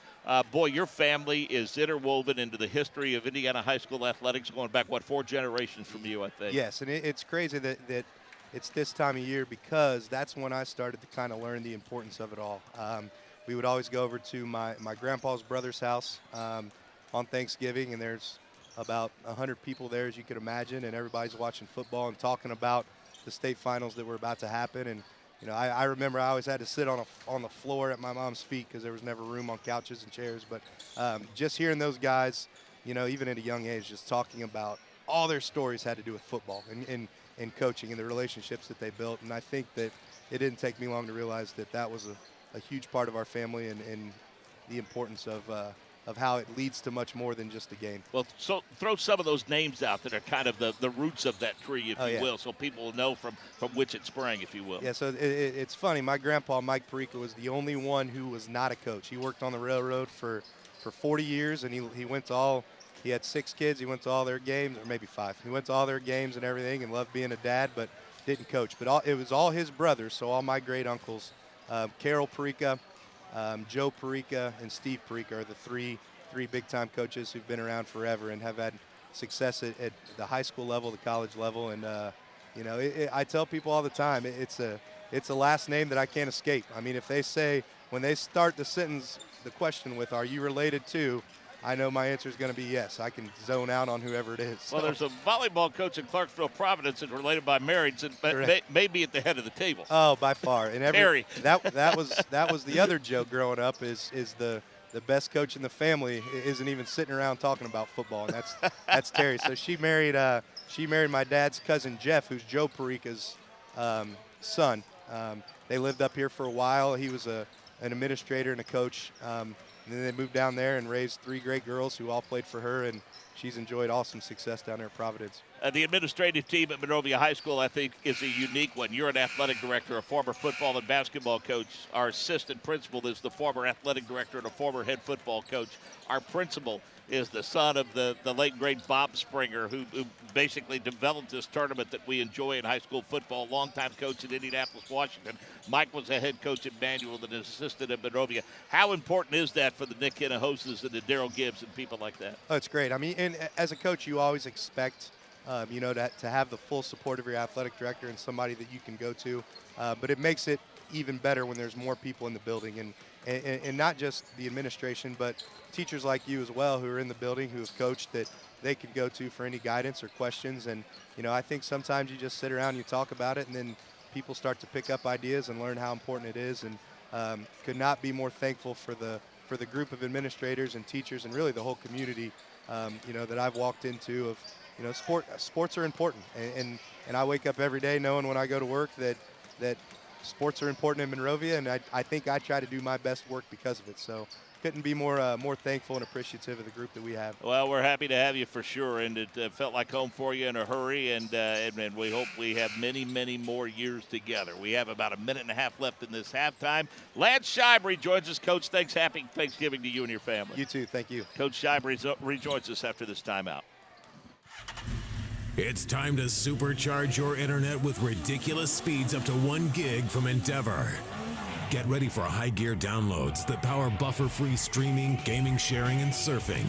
boy, your family is interwoven into the history of Indiana high school athletics going back, 4 generations from you, I think. Yes, and it's crazy that it's this time of year, because that's when I started to kind of learn the importance of it all. We would always go over to my grandpa's brother's house on Thanksgiving, and there's about 100 people there, as you could imagine, and everybody's watching football and talking about the state finals that were about to happen. And you know, I remember I always had to sit on the floor at my mom's feet, because there was never room on couches and chairs. But just hearing those guys, you know, even at a young age, just talking about all their stories had to do with football and coaching and the relationships that they built. And I think that it didn't take me long to realize that was a huge part of our family and the importance of how it leads to much more than just a game. Well, so throw some of those names out that are kind of the roots of that tree, if you will, so people will know from which it sprang, if you will. Yeah, so it's funny. My grandpa, Mike Perica, was the only one who was not a coach. He worked on the railroad for 40 years, and he went to all – he had 6 kids. He went to all their games, or maybe 5. He went to all their games and everything and loved being a dad, but didn't coach. But it was all his brothers, so all my great uncles, Carol Perica, Joe Perica, and Steve Perica are the three big-time coaches who've been around forever and have had success at the high school level, the college level. And, you know, I tell people all the time, it's a last name that I can't escape. I mean, if they say, when they start the sentence, the question with, are you related to, I know my answer is going to be yes. I can zone out on whoever it is. Well, there's a volleyball coach in Clarksville, Providence, that's related by marriage, and may be at the head of the table. Oh, by far. And Terry. That was the other joke growing up is the best coach in the family isn't even sitting around talking about football, and that's Terry. So she married my dad's cousin Jeff, who's Joe Perica's son. They lived up here for a while. He was an administrator and a coach. And then they moved down there and raised 3 great girls who all played for her, and she's enjoyed awesome success down there at Providence. The administrative team at Monrovia High School, I think, is a unique one. You're an athletic director, a former football and basketball coach. Our assistant principal is the former athletic director and a former head football coach. Our principal is the son of the late, great Bob Springer, who basically developed this tournament that we enjoy in high school football, longtime coach in Indianapolis, Washington. Mike was a head coach at Manual and an assistant at Monrovia. How important is that for the Nick Hinahoses and the Daryl Gibbs and people like that? Oh, it's great. I mean, and as a coach, you always expect, you know, to have the full support of your athletic director and somebody that you can go to. But it makes it even better when there's more people in the building, and not just the administration, but teachers like you as well who are in the building, who have coached, that they can go to for any guidance or questions. And, you know, I think sometimes you just sit around and you talk about it, and then people start to pick up ideas and learn how important it is. And could not be more thankful for the group of administrators and teachers and really the whole community, you know, that I've walked into of, you know, sports are important. And I wake up every day knowing when I go to work that sports are important in Monrovia, and I think I try to do my best work because of it. So couldn't be more thankful and appreciative of the group that we have. Well, we're happy to have you for sure, and it felt like home for you in a hurry, and we hope we have many, many more years together. We have about a minute and a half left in this halftime. Lance Shibery joins us. Coach, thanks. Happy Thanksgiving to you and your family. You too. Thank you. Coach Shibery rejoins us after this timeout. It's time to supercharge your internet with ridiculous speeds up to 1 gig from Endeavor. Get ready for high gear downloads that power buffer-free streaming, gaming, sharing, and surfing.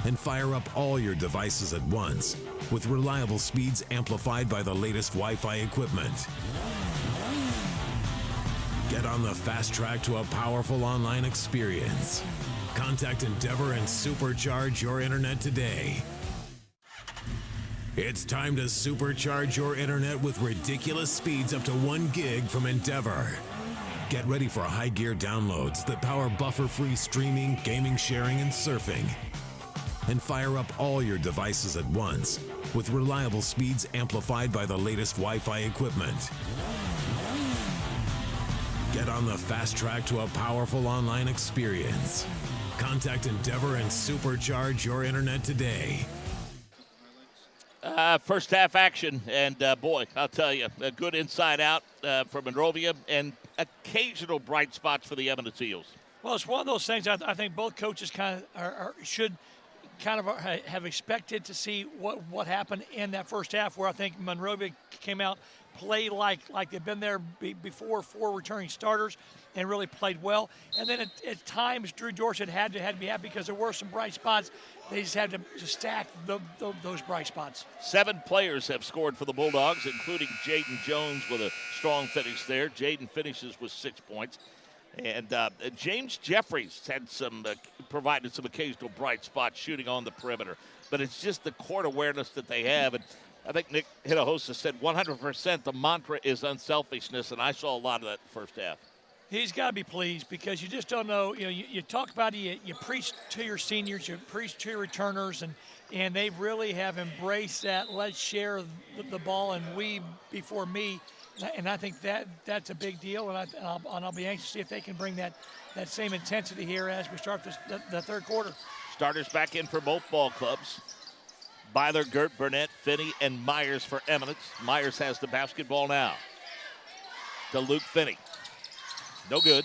And fire up all your devices at once with reliable speeds amplified by the latest Wi-Fi equipment. Get on the fast track to a powerful online experience. Contact Endeavor and supercharge your internet today. It's time to supercharge your internet with ridiculous speeds up to 1 gig from Endeavor. Get ready for high gear downloads that power buffer-free streaming, gaming, sharing, and surfing. And fire up all your devices at once with reliable speeds amplified by the latest Wi-Fi equipment. Get on the fast track to a powerful online experience. Contact Endeavor and supercharge your internet today. First half action, and boy, I'll tell you, a good inside out for Monrovia, and occasional bright spots for the Eminence Eels. Well, it's one of those things I think both coaches kind of should kind of have expected to see what happened in that first half, where I think Monrovia came out, played like they've been there before, 4 returning starters, and really played well. And then at times, Drew Dorset had to be happy because there were some bright spots. They just had to stack those bright spots. 7 players have scored for the Bulldogs, including Jaden Jones with a strong finish there. Jaden finishes with 6 points. And James Jeffries had provided some occasional bright spots shooting on the perimeter. But it's just the court awareness that they have. And I think Nick Hinojosa said 100% the mantra is unselfishness, and I saw a lot of that in the first half. He's got to be pleased because you just don't know. You know, you talk about it, you preach to your seniors, you preach to your returners, and they really have embraced that. Let's share the ball and we before me. And I think that's a big deal, and I'll be anxious to see if they can bring that same intensity here as we start the third quarter. Starters back in for both ball clubs. Byler, Gert, Burnett, Finney, and Myers for Eminence. Myers has the basketball now. To Luke Finney. No good.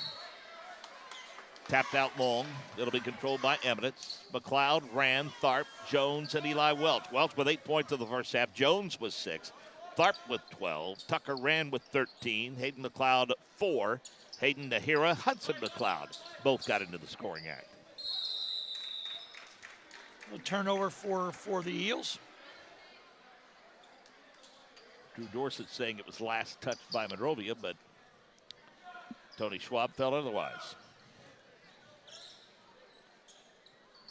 Tapped out long. It'll be controlled by Eminence. McLeod, Rand, Tharp, Jones, and Eli Welch. Welch with 8 points in the first half. Jones with 6. Tharp with 12. Tucker Rand with 13. Hayden McLeod 4. Hayden Nahira, Hudson McLeod both got into the scoring act. A turnover for the Eels. Drew Dorsett saying it was last touched by Monrovia, but Tony Schwab felt otherwise.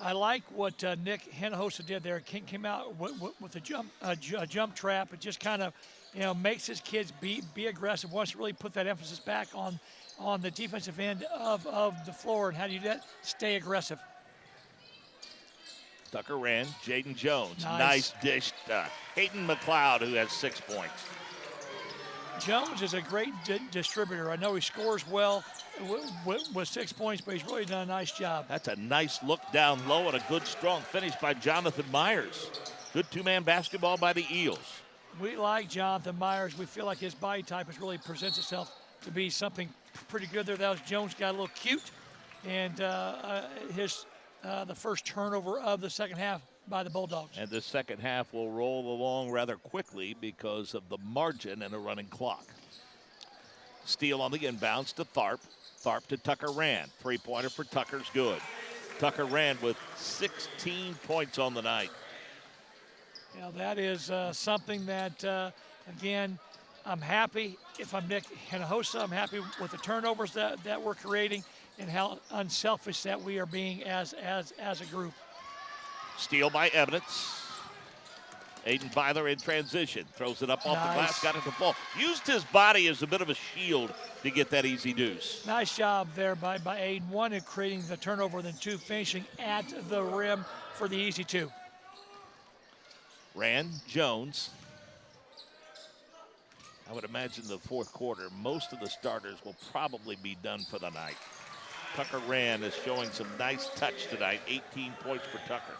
I like what Nick Hinojosa did there. Came out with a jump trap. It just kind of, makes his kids be aggressive. Wants to really put that emphasis back on the defensive end of the floor. And how do you do that? Stay aggressive. Tucker Rand, Jaden Jones. Nice dish to Hayden McLeod, who has 6 points. Jones is a great distributor. I know he scores well with 6 points, but he's really done a nice job. That's a nice look down low and a good, strong finish by Jonathan Myers. Good two-man basketball by the Eels. We like Jonathan Myers. We feel like his body type has really presents itself to be something pretty good there. That was Jones got a little cute, and the first turnover of the second half by the Bulldogs. And the second half will roll along rather quickly because of the margin and a running clock. Steele on the inbounds to Tharp. Tharp to Tucker Rand. Three-pointer for Tucker's good. Tucker Rand with 16 points on the night. Yeah, that is something that, again, I'm happy. If I'm Nick Hinojosa, I'm happy with the turnovers that we're creating and how unselfish that we are being as a group. Steal by Eminence. Aiden Byler in transition. Throws it up off the glass, got it to fall. Used his body as a bit of a shield to get that easy deuce. Nice job there by Aiden. One, in creating the turnover, then two, finishing at the rim for the easy two. Rand, Jones. I would imagine the fourth quarter, most of the starters will probably be done for the night. Tucker Rand is showing some nice touch tonight. 18 points for Tucker.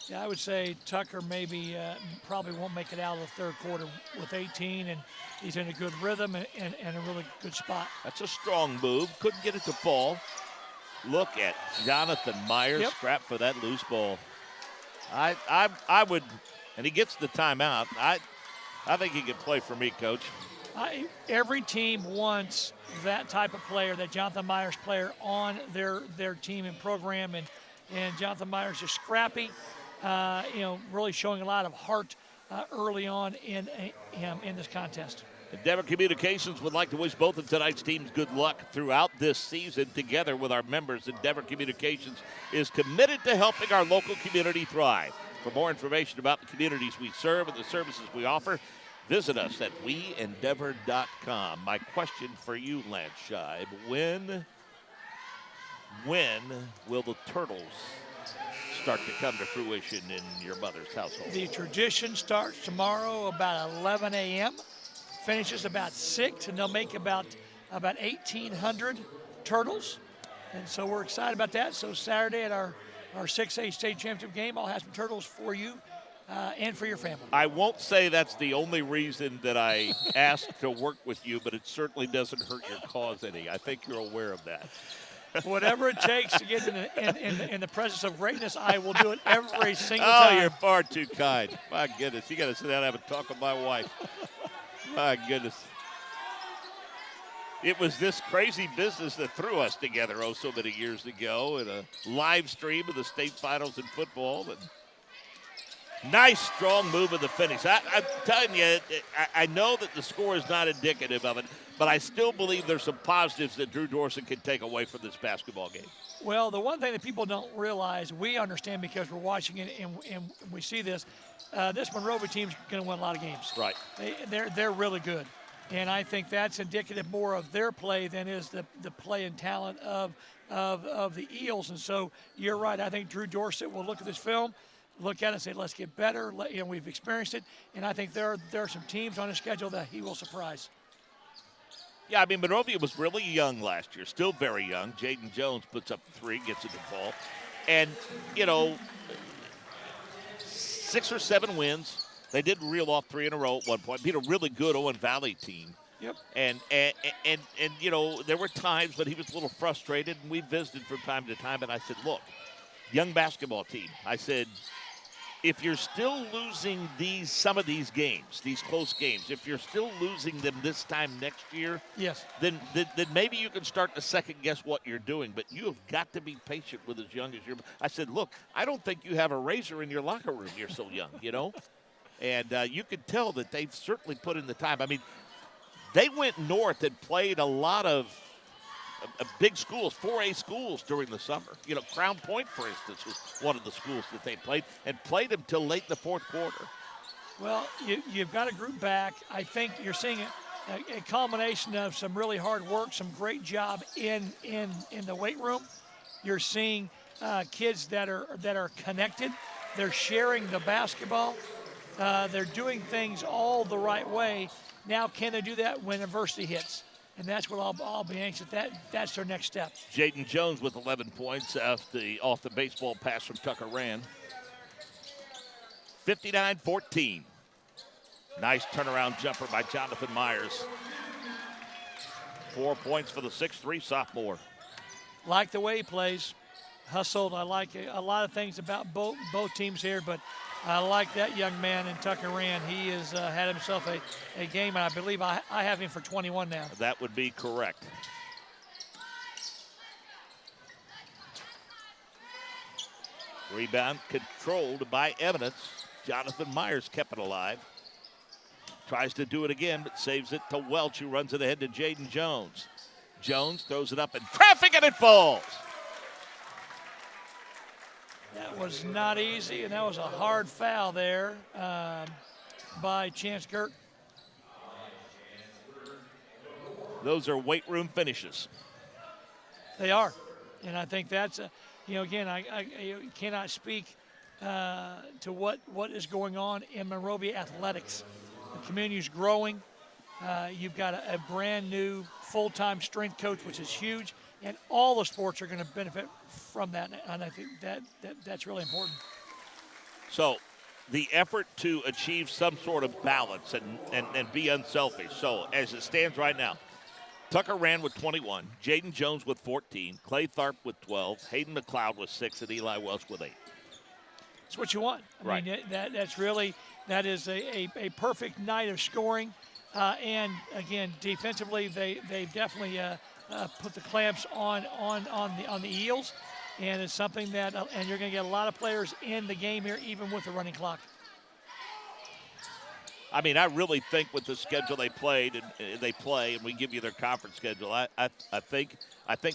Yeah, I would say Tucker maybe probably won't make it out of the third quarter with 18, and he's in a good rhythm and a really good spot. That's a strong move. Couldn't get it to fall. Look at Jonathan Myers scrap for that loose ball. I would, and he gets the timeout. I think he can play for me, Coach. Every team wants that type of player, that Jonathan Myers player, on their team and program, and Jonathan Myers is scrappy. Really showing a lot of heart early on in this contest. Endeavor Communications would like to wish both of tonight's teams good luck throughout this season. Together with our members, Endeavor Communications is committed to helping our local community thrive. For more information about the communities we serve and the services we offer, visit us at weendeavor.com. My question for you, Lance Scheib, when will the Turtles start to come to fruition in your mother's household? The tradition starts tomorrow about 11 a.m., finishes about 6, and they'll make about 1,800 turtles. And so we're excited about that. So Saturday at our 6A state championship game, I'll have some turtles for you and for your family. I won't say that's the only reason that I asked to work with you, but it certainly doesn't hurt your cause any. I think you're aware of that. Whatever it takes to get in the presence of greatness, I will do it every single time. Oh, you're far too kind. My goodness. You got to sit down and have a talk with my wife. My goodness. It was this crazy business that threw us together so many years ago in a live stream of the state finals in football. And nice, strong move of the finish. I'm telling you, I know that the score is not indicative of it, but I still believe there's some positives that Drew Dorsett can take away from this basketball game. Well, the one thing that people don't realize, we understand because we're watching it and we see this, this Monrovia team's going to win a lot of games. Right. They're really good. And I think that's indicative more of their play than is the play and talent of the Eels. And so you're right. I think Drew Dorsett will look at this film, look at it and say, let's get better. We've experienced it, and I think there are some teams on his schedule that he will surprise. Yeah, I mean, Monrovia was really young last year, still very young. Jaden Jones puts up 3, gets it to fall. And, 6 or 7 wins. They did reel off 3 in a row at one point. Beat a really good Owen Valley team. Yep. And there were times, but he was a little frustrated, and we visited from time to time, and I said, look, young basketball team. I said, if you're still losing some of these games, these close games, if you're still losing them this time next year, yes, then maybe you can start to second guess what you're doing. But you have got to be patient with as young as you're. I said, look, I don't think you have a razor in your locker room. You're so young, And you could tell that they've certainly put in the time. I mean, they went north and played a lot of big schools, 4A schools during the summer. Crown Point, for instance, was one of the schools that they played them till late in the fourth quarter. Well, you've got a group back. I think you're seeing a culmination of some really hard work, some great job in the weight room. You're seeing kids that are connected. They're sharing the basketball. They're doing things all the right way. Now, can they do that when adversity hits? And that's what I'll be anxious. That's their next step. Jaden Jones with 11 points off the baseball pass from Tucker Rand. 59-14. Nice turnaround jumper by Jonathan Myers. 4 points for the 6'3" sophomore. Like the way he plays. Hustled. I like a lot of things about both teams here, but I like that young man in Tucker Rand. He has had himself a game, and I believe I have him for 21 now. That would be correct. Rebound controlled by Eminence. Jonathan Myers kept it alive. Tries to do it again, but saves it to Welch, who runs it ahead to Jaden Jones. Jones throws it up in traffic, and it falls. That was not easy, and that was a hard foul there by Chance Gert. Those are weight room finishes. They are, and I think that's, again, I cannot speak to what is going on in Monrovia athletics. The community is growing. You've got a brand new full-time strength coach, which is huge, and all the sports are going to benefit from that, and I think that's really important. So the effort to achieve some sort of balance and be unselfish. So as it stands right now, Tucker Rand with 21, Jaden Jones with 14, Clay Tharp with 12, Hayden McLeod with 6, and Eli Welch with 8. That's what you want. I mean, that is a perfect night of scoring. And again, defensively, they've definitely put the clamps on the Eels, and it's something that and you're going to get a lot of players in the game here, even with the running clock. I mean, I really think with the schedule they play, and we give you their conference schedule. I think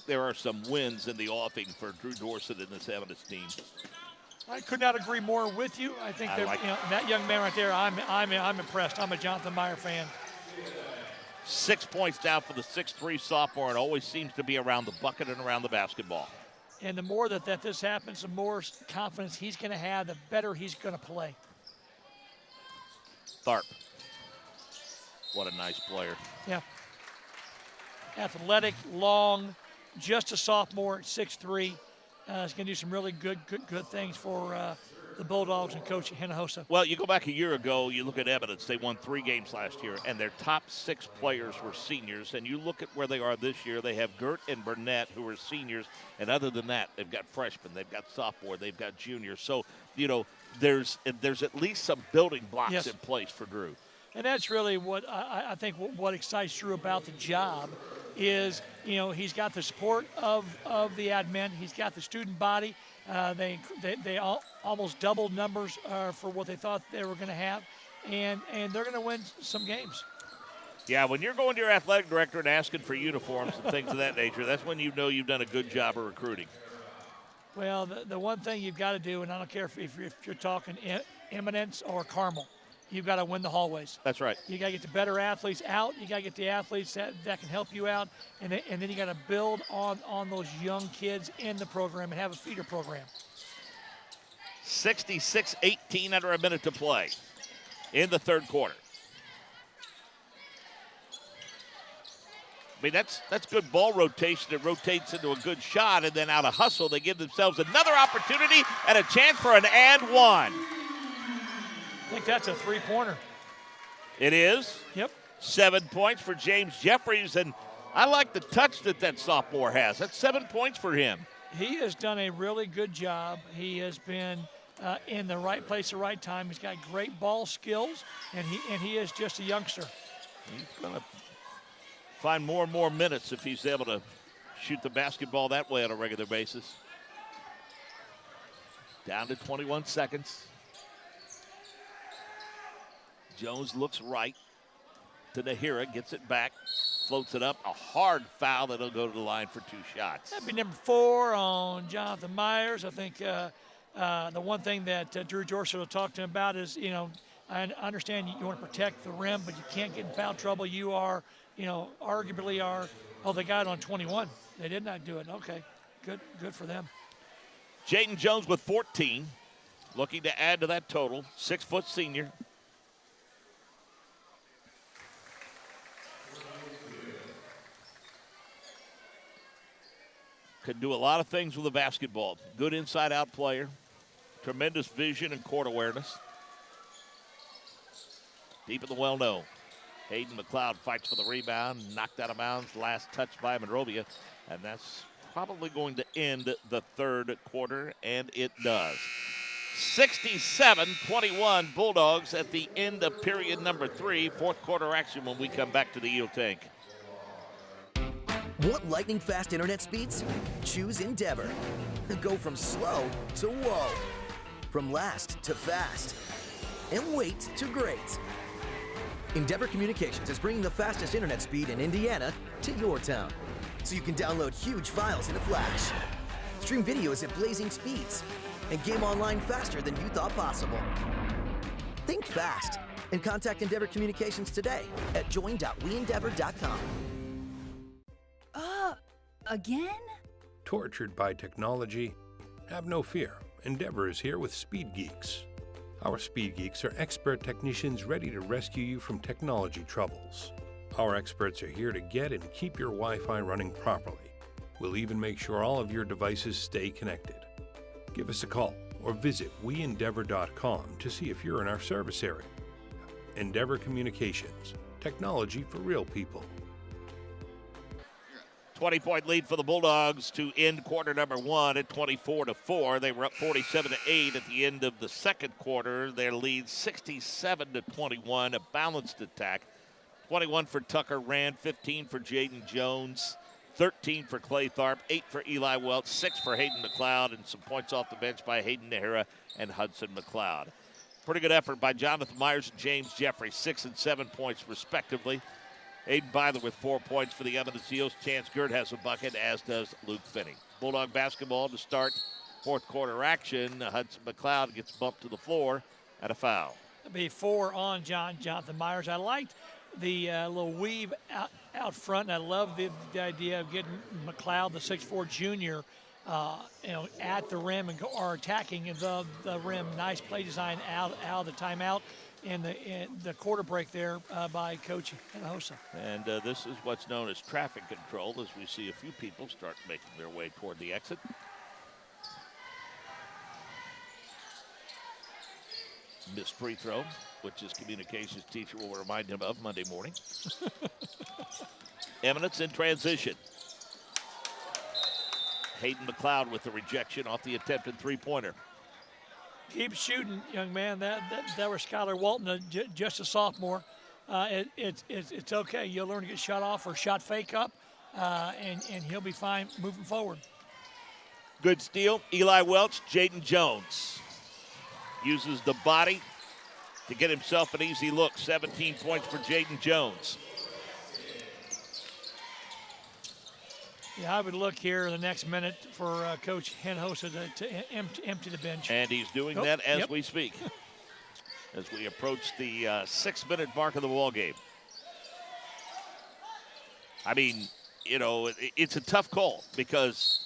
there are some wins in the offing for Drew Dorsett and this Eminence team. I could not agree more with you. I think that young man right there. I'm impressed. I'm a Jonathan Meyer fan. 6 points down for the 6'3" sophomore, and always seems to be around the bucket and around the basketball. And the more that this happens, the more confidence he's going to have, the better he's going to play. Tharp. What a nice player. Yeah. Athletic, long, just a sophomore at 6'3". He's going to do some really good things for the Bulldogs and Coach Hinojosa. Well, you go back a year ago, you look at Eminence. They won 3 games last year, and their top 6 players were seniors. And you look at where they are this year, they have Gert and Burnett, who are seniors. And other than that, they've got freshmen, they've got sophomore, they've got juniors. So, there's at least some building blocks in place for Drew. And that's really what I think what excites Drew about the job is, he's got the support of the admin. He's got the student body. They almost doubled numbers for what they thought they were going to have, and they're going to win some games. Yeah, when you're going to your athletic director and asking for uniforms and things of that nature, that's when you know you've done a good job of recruiting. Well, the one thing you've got to do, and I don't care if you're talking Eminence or Carmel, you've got to win the hallways. That's right. You got to get the better athletes out. You got to get the athletes that can help you out, and then you got to build on those young kids in the program and have a feeder program. 66-18 under a minute to play in the third quarter. I mean, that's good ball rotation. It rotates into a good shot, and then out of hustle, they give themselves another opportunity and a chance for an and one. I think that's a three-pointer. It is. Yep. 7 points for James Jeffries, and I like the touch that sophomore has. That's 7 points for him. He has done a really good job. He has been in the right place at the right time. He's got great ball skills, and he is just a youngster. He's going to find more and more minutes if he's able to shoot the basketball that way on a regular basis. Down to 21 seconds. Jones looks right to Nahira, gets it back, floats it up. A hard foul that'll go to the line for 2 shots. That'd be number 4 on Jonathan Myers. I think the one thing that Drew Dorsett will talk to him about is, you know, I understand you want to protect the rim, but you can't get in foul trouble. You are, you know, arguably are, oh, they got it on 21. They did not do it. Okay, good for them. Jaden Jones with 14, looking to add to that total. 6-foot senior. Can do a lot of things with a basketball. Good inside-out player. Tremendous vision and court awareness. Deep in the well-known. Hayden McLeod fights for the rebound. Knocked out of bounds. Last touch by Monrovia. And that's probably going to end the third quarter, and it does. 67-21 Bulldogs at the end of period number 3. Fourth quarter action when we come back to the Eel Tank. Want lightning-fast internet speeds? Choose Endeavor. Go from slow to whoa. From last to fast. And wait to great. Endeavor Communications is bringing the fastest internet speed in Indiana to your town. So you can download huge files in a flash, stream videos at blazing speeds, and game online faster than you thought possible. Think fast and contact Endeavor Communications today at join.weendeavor.com. Again? Tortured by technology? Have no fear. Endeavor is here with Speed Geeks. Our Speed Geeks are expert technicians ready to rescue you from technology troubles. Our experts are here to get and keep your Wi-Fi running properly. We'll even make sure all of your devices stay connected. Give us a call or visit weendeavor.com to see if you're in our service area. Endeavor Communications. Technology for real people. 20-point lead for the Bulldogs to end quarter number 1 at 24-4. They were up 47-8 at the end of the second quarter. Their lead 67-21, a balanced attack. 21 for Tucker Rand, 15 for Jaden Jones, 13 for Clay Tharp, 8 for Eli Welch, 6 for Hayden McLeod, and some points off the bench by Hayden Nahira and Hudson McLeod. Pretty good effort by Jonathan Myers and James Jeffrey, 6 and 7 points respectively. Aiden Byler with 4 points for the Eminence Eels. Chance Gert has a bucket, as does Luke Finney. Bulldog basketball to start fourth quarter action. Hudson McLeod gets bumped to the floor at a foul. That'd be 4 on Jonathan Myers. I liked the little weave out front, and I love the idea of getting McLeod, the 6'4 junior, at the rim or attacking the rim. Nice play design out of the timeout. In the quarter break there by Coach IHSAA. And this is what's known as traffic control, as we see a few people start making their way toward the exit. Missed free throw, which his communications teacher will remind him of Monday morning. Eminence in transition. Hayden McLeod with the rejection off the attempted three-pointer. Keep shooting, young man. That was Skylar Walton, just a sophomore. It's okay. You'll learn to get shot off or shot fake up, and he'll be fine moving forward. Good steal. Eli Welch, Jaden Jones uses the body to get himself an easy look. 17 points for Jaden Jones. Yeah, I would look here in the next minute for Coach IHSAA to empty the bench. And he's doing that as we speak, as we approach the 6-minute mark of the ball game. I mean, you know, it's a tough call because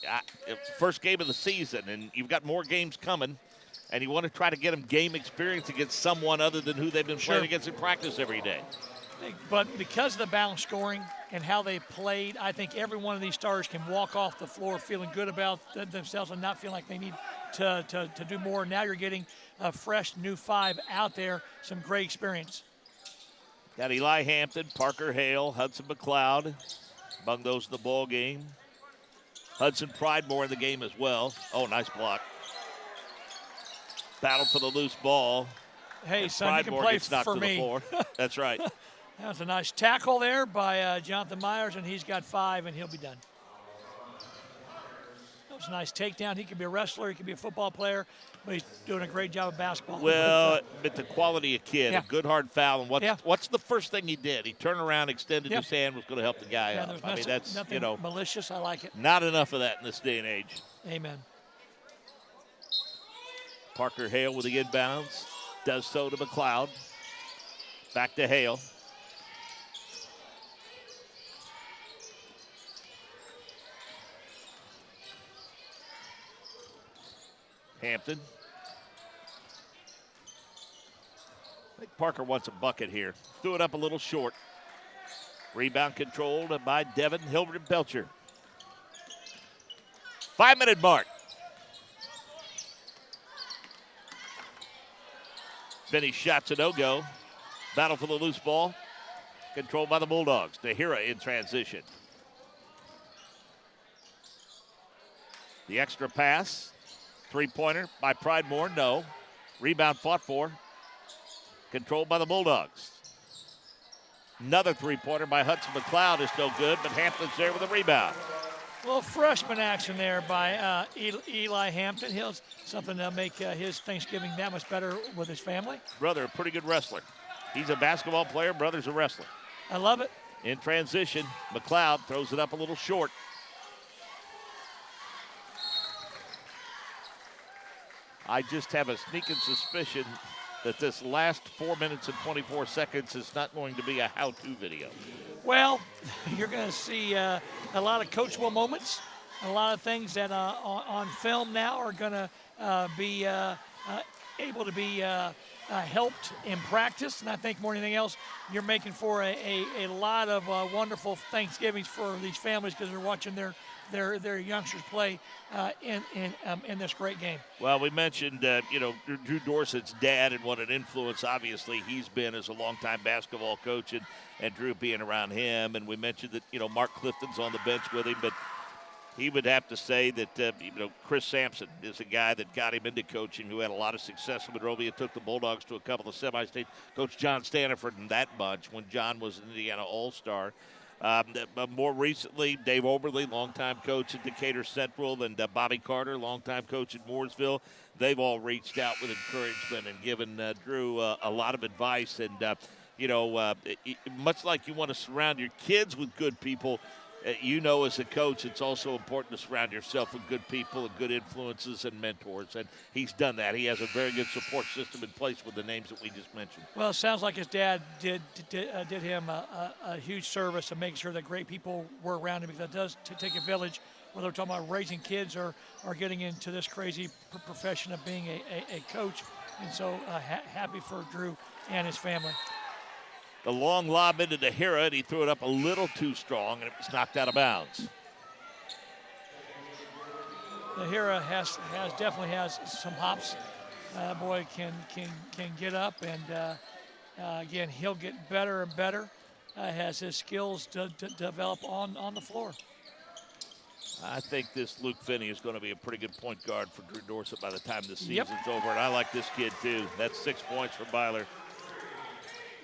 first game of the season, and you've got more games coming, And you want to try to get them game experience against someone other than who they've been Sure. playing against in practice every day. But because of the balanced scoring and how they played, I think every one of these stars can walk off the floor feeling good about themselves and not feeling like they need to do more. Now you're getting a fresh new 5 out there, some great experience. Got Eli Hampton, Parker Hale, Hudson McLeod among those in the ball game. Hudson Pridemore in the game as well. Oh, nice block. Battle for the loose ball. Hey, and son, you can play gets knocked for to me. the floor. That's right. That was a nice tackle there by Jonathan Myers, and he's got 5, and he'll be done. That was a nice takedown. He could be a wrestler. He could be a football player, but he's doing a great job of basketball. Well, but the quality of kid, Yeah. a good hard foul. And Yeah. what's the first thing he did? He turned around, extended Yeah. his hand, was going to help the guy Yeah, up. there's I mean, that's, nothing you know, malicious. I like it. not enough of that in this day and age. Amen. Parker Hale with the inbounds. Does so to McLeod. Back to Hale. Hampton. I think Parker wants a bucket here. Threw it up a little short. Rebound controlled by Devin Hildred Belcher. 5-minute mark. Finney shots a no-go. Battle for the loose ball. Controlled by the Bulldogs. Tahira in transition. The extra pass. Three-pointer by Pridemore, no. Rebound fought for. Controlled by the Bulldogs. Another three-pointer by Hudson McLeod is still good, but Hampton's there with a rebound. A little freshman action there by Eli Hampton. He'll something to make his Thanksgiving that much better with his family. Brother, a pretty good wrestler. He's a basketball player. Brother's a wrestler. I love it. In transition, McLeod throws it up a little short. I just have a sneaking suspicion that this last 4 minutes and 24 seconds is not going to be a how-to video. Well, you're going to see a lot of coachable moments, a lot of things that on film now are going to be able to be helped in practice. And I think more than anything else, you're making for a lot of wonderful Thanksgivings for these families because they're watching their youngsters play in this great game. Well, we mentioned, Drew Dorsett's dad and what an influence, obviously, he's been as a longtime basketball coach and Drew being around him. And we mentioned that, Mark Clifton's on the bench with him, but he would have to say that, Chris Sampson is a guy that got him into coaching who had a lot of success in Monrovia, took the Bulldogs to a couple of semi-state. Coach John Staniford in that bunch when John was an Indiana All-Star. More recently, Dave Oberle, longtime coach at Decatur Central, and Bobby Carter, longtime coach at Mooresville. They've all reached out with encouragement and given Drew a lot of advice. And, much like you want to surround your kids with good people, as a coach, it's also important to surround yourself with good people and good influences and mentors. And he's done that. He has a very good support system in place with the names that we just mentioned. Well, it sounds like his dad did him a huge service of making sure that great people were around him, because it does take a village, whether we're talking about raising kids or getting into this crazy profession of being a coach. And so happy for Drew and his family. The long lob into Tahira, and he threw it up a little too strong, and it was knocked out of bounds. Tahira definitely has some hops. Boy can get up, and again, he'll get better and better as his skills to develop on the floor. I think this Luke Finney is going to be a pretty good point guard for Drew Dorsett by the time the season's over, and I like this kid too. That's 6 points for Byler.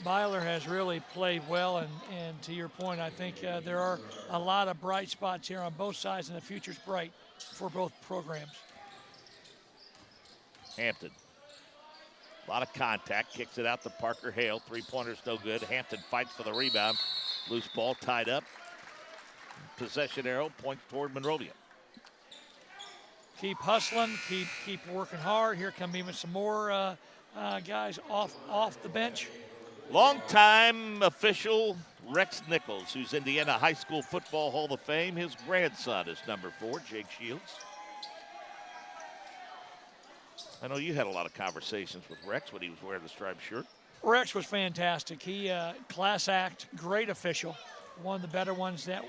Byler has really played well, and to your point, I think there are a lot of bright spots here on both sides, and the future's bright for both programs. Hampton. A lot of contact, kicks it out to Parker Hale. Three-pointer's no good. Hampton fights for the rebound. Loose ball tied up. Possession arrow points toward Monrovia. Keep hustling, keep working hard. Here come even some more guys off the bench. Longtime official Rex Nichols, who's Indiana High School Football Hall of Fame. His grandson is number 4, Jake Shields. I know you had a lot of conversations with Rex when he was wearing the striped shirt. Rex was fantastic. He class act, great official, one of the better ones that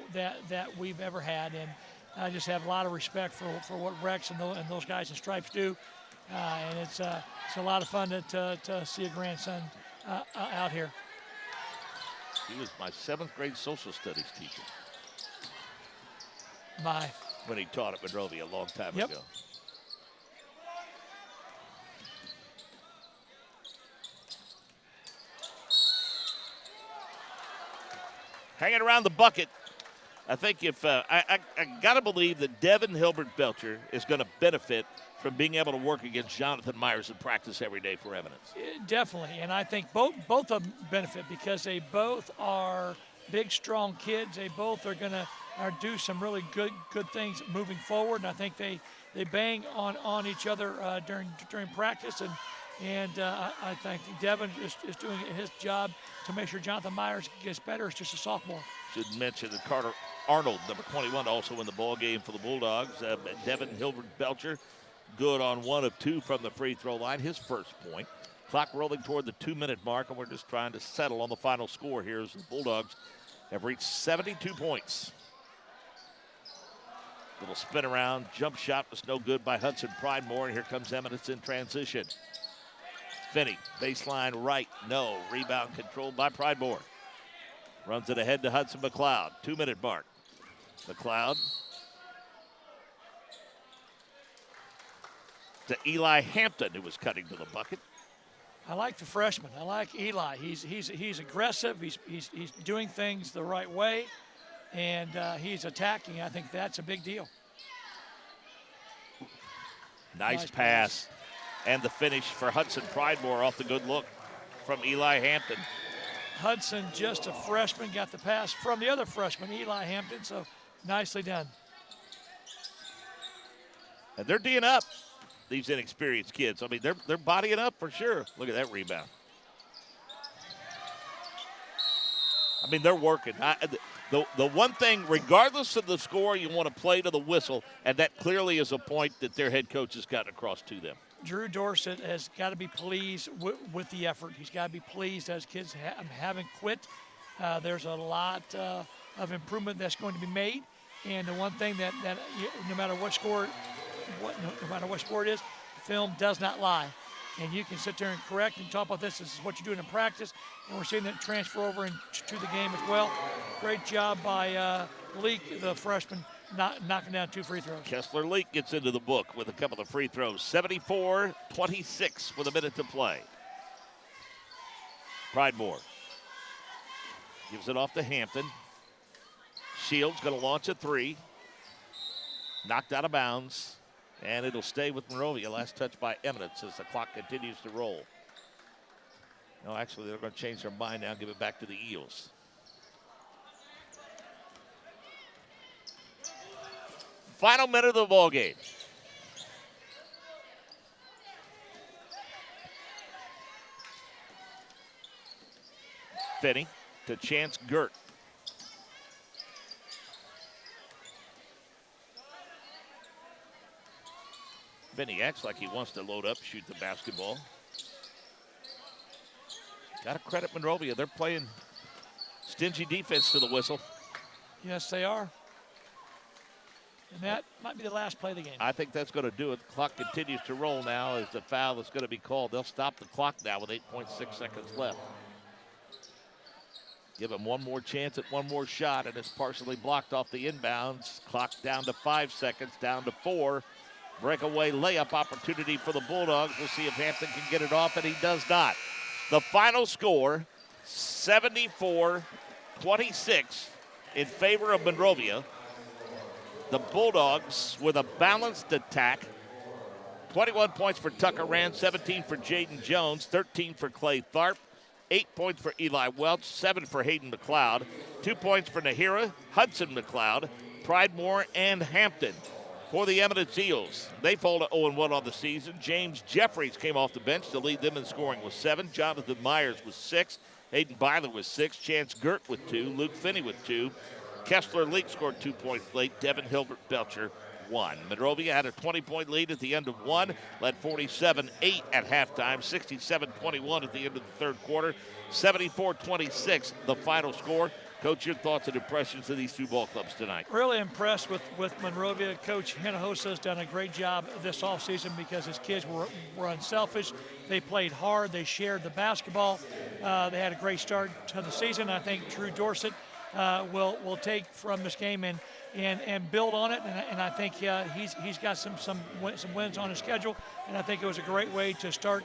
we've ever had, and I just have a lot of respect for what Rex and those guys in stripes do, and it's a lot of fun to see a grandson out here. He was my 7th grade social studies teacher. When he taught at Monrovia a long time ago. Hanging around the bucket, I think if I got to believe that Devin Hilbert Belcher is going to benefit from being able to work against Jonathan Myers in practice every day for Eminence. Definitely, and I think both of them benefit because they both are big, strong kids. They both are going to do some really good things moving forward, and I think they bang on each other during practice, and I think Devin is doing his job to make sure Jonathan Myers gets better. It's just a sophomore. Should mention that Carter Arnold, number 21, also in the ball game for the Bulldogs. Devin Hilbert Belcher, good on 1 of 2 from the free throw line, his first point. Clock rolling toward the 2-minute mark, and we're just trying to settle on the final score here as the Bulldogs have reached 72 points. Little spin around, jump shot was no good by Hudson Pridemore, and here comes Eminence in transition. Finney, baseline right, no. Rebound controlled by Pridemore. Runs it ahead to Hudson McLeod, 2-minute mark. McLeod to Eli Hampton, who was cutting to the bucket. I like the freshman. I like Eli. He's aggressive. He's doing things the right way, and he's attacking. I think that's a big deal. Nice pass. And the finish for Hudson Pridemore off the good look from Eli Hampton. Hudson, just a freshman, got the pass from the other freshman, Eli Hampton, so nicely done. And they're D'ing up, these inexperienced kids. I mean, they're bodying up for sure. Look at that rebound. I mean, they're working. The one thing, regardless of the score, you want to play to the whistle, and that clearly is a point that their head coach has gotten across to them. Drew Dorsett has got to be pleased with the effort. He's got to be pleased as kids haven't quit. There's a lot of improvement that's going to be made. And the one thing that no matter what score, no matter what sport it is, film does not lie. And you can sit there and correct and talk about this is what you're doing in practice. And we're seeing that transfer over into the game as well. Great job by Leak, the freshman, knocking down 2 free throws. Kessler Leak gets into the book with a couple of free throws. 74-26 with a minute to play. Pridemore gives it off to Hampton. Shields going to launch a 3. Knocked out of bounds. And it'll stay with Monrovia. Last touch by Eminence as the clock continues to roll. No, actually, they're going to change their mind now and give it back to the Eels. Final minute of the ball game. Finney to Chance Gert. Finney acts like he wants to load up, shoot the basketball. Got to credit Monrovia. They're playing stingy defense to the whistle. Yes, they are. And that might be the last play of the game. I think that's going to do it. The clock continues to roll now as the foul is going to be called. They'll stop the clock now with 8.6 seconds left. Give him one more chance at one more shot, and it's partially blocked off the inbounds. Clock down to 5 seconds, down to 4. Breakaway layup opportunity for the Bulldogs. We'll see if Hampton can get it off, and he does not. The final score, 74-26 in favor of Monrovia. The Bulldogs with a balanced attack. 21 points for Tucker Rand, 17 for Jaden Jones, 13 for Clay Tharp, 8 points for Eli Welch, 7 for Hayden McLeod, 2 points for Nahira, Hudson McLeod, Pridemore, and Hampton. For the Eminence Eels, they fall to 0-1 on the season. James Jeffries came off the bench to lead them in scoring with 7. Jonathan Myers with 6. Hayden Byler with 6. Chance Gert with 2. Luke Finney with 2. Kessler Leak scored 2 points late. Devin Hilbert Belcher 1. Monrovia had a 20-point lead at the end of one, led 47-8 at halftime, 67-21 at the end of the third quarter, 74-26 the final score. Coach, your thoughts and impressions of these two ball clubs tonight? Really impressed with Monrovia. Coach Hinojosa has done a great job this offseason because his kids were unselfish. They played hard. They shared the basketball. They had a great start to the season. I think Drew Dorsett will take from this game and build on it. And I think he's got some wins on his schedule. And I think it was a great way to start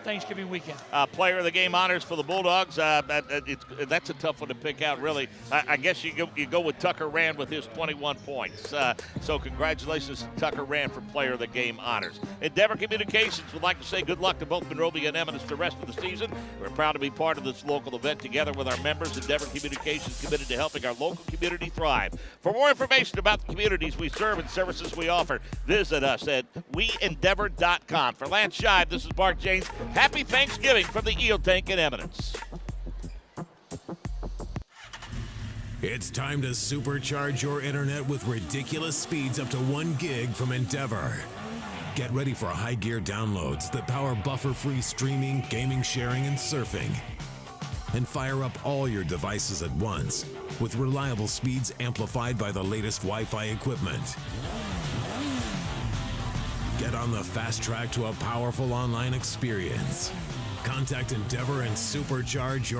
Thanksgiving weekend. Player of the game honors for the Bulldogs. That's a tough one to pick out, really. I guess you go with Tucker Rand with his 21 points. So congratulations to Tucker Rand for player of the game honors. Endeavor Communications would like to say good luck to both Monrovia and Eminence the rest of the season. We're proud to be part of this local event together with our members. Endeavor Communications committed to helping our local community thrive. For more information about the communities we serve and services we offer, visit us at weendeavor.com. For Lance Shive, this is Bart James. Happy Thanksgiving from the Eel Tank in Eminence. It's time to supercharge your internet with ridiculous speeds up to 1 gig from Endeavor. Get ready for high gear downloads that power buffer-free streaming, gaming, sharing, and surfing. And fire up all your devices at once with reliable speeds amplified by the latest Wi-Fi equipment. Get on the fast track to a powerful online experience. Contact Endeavor and supercharge your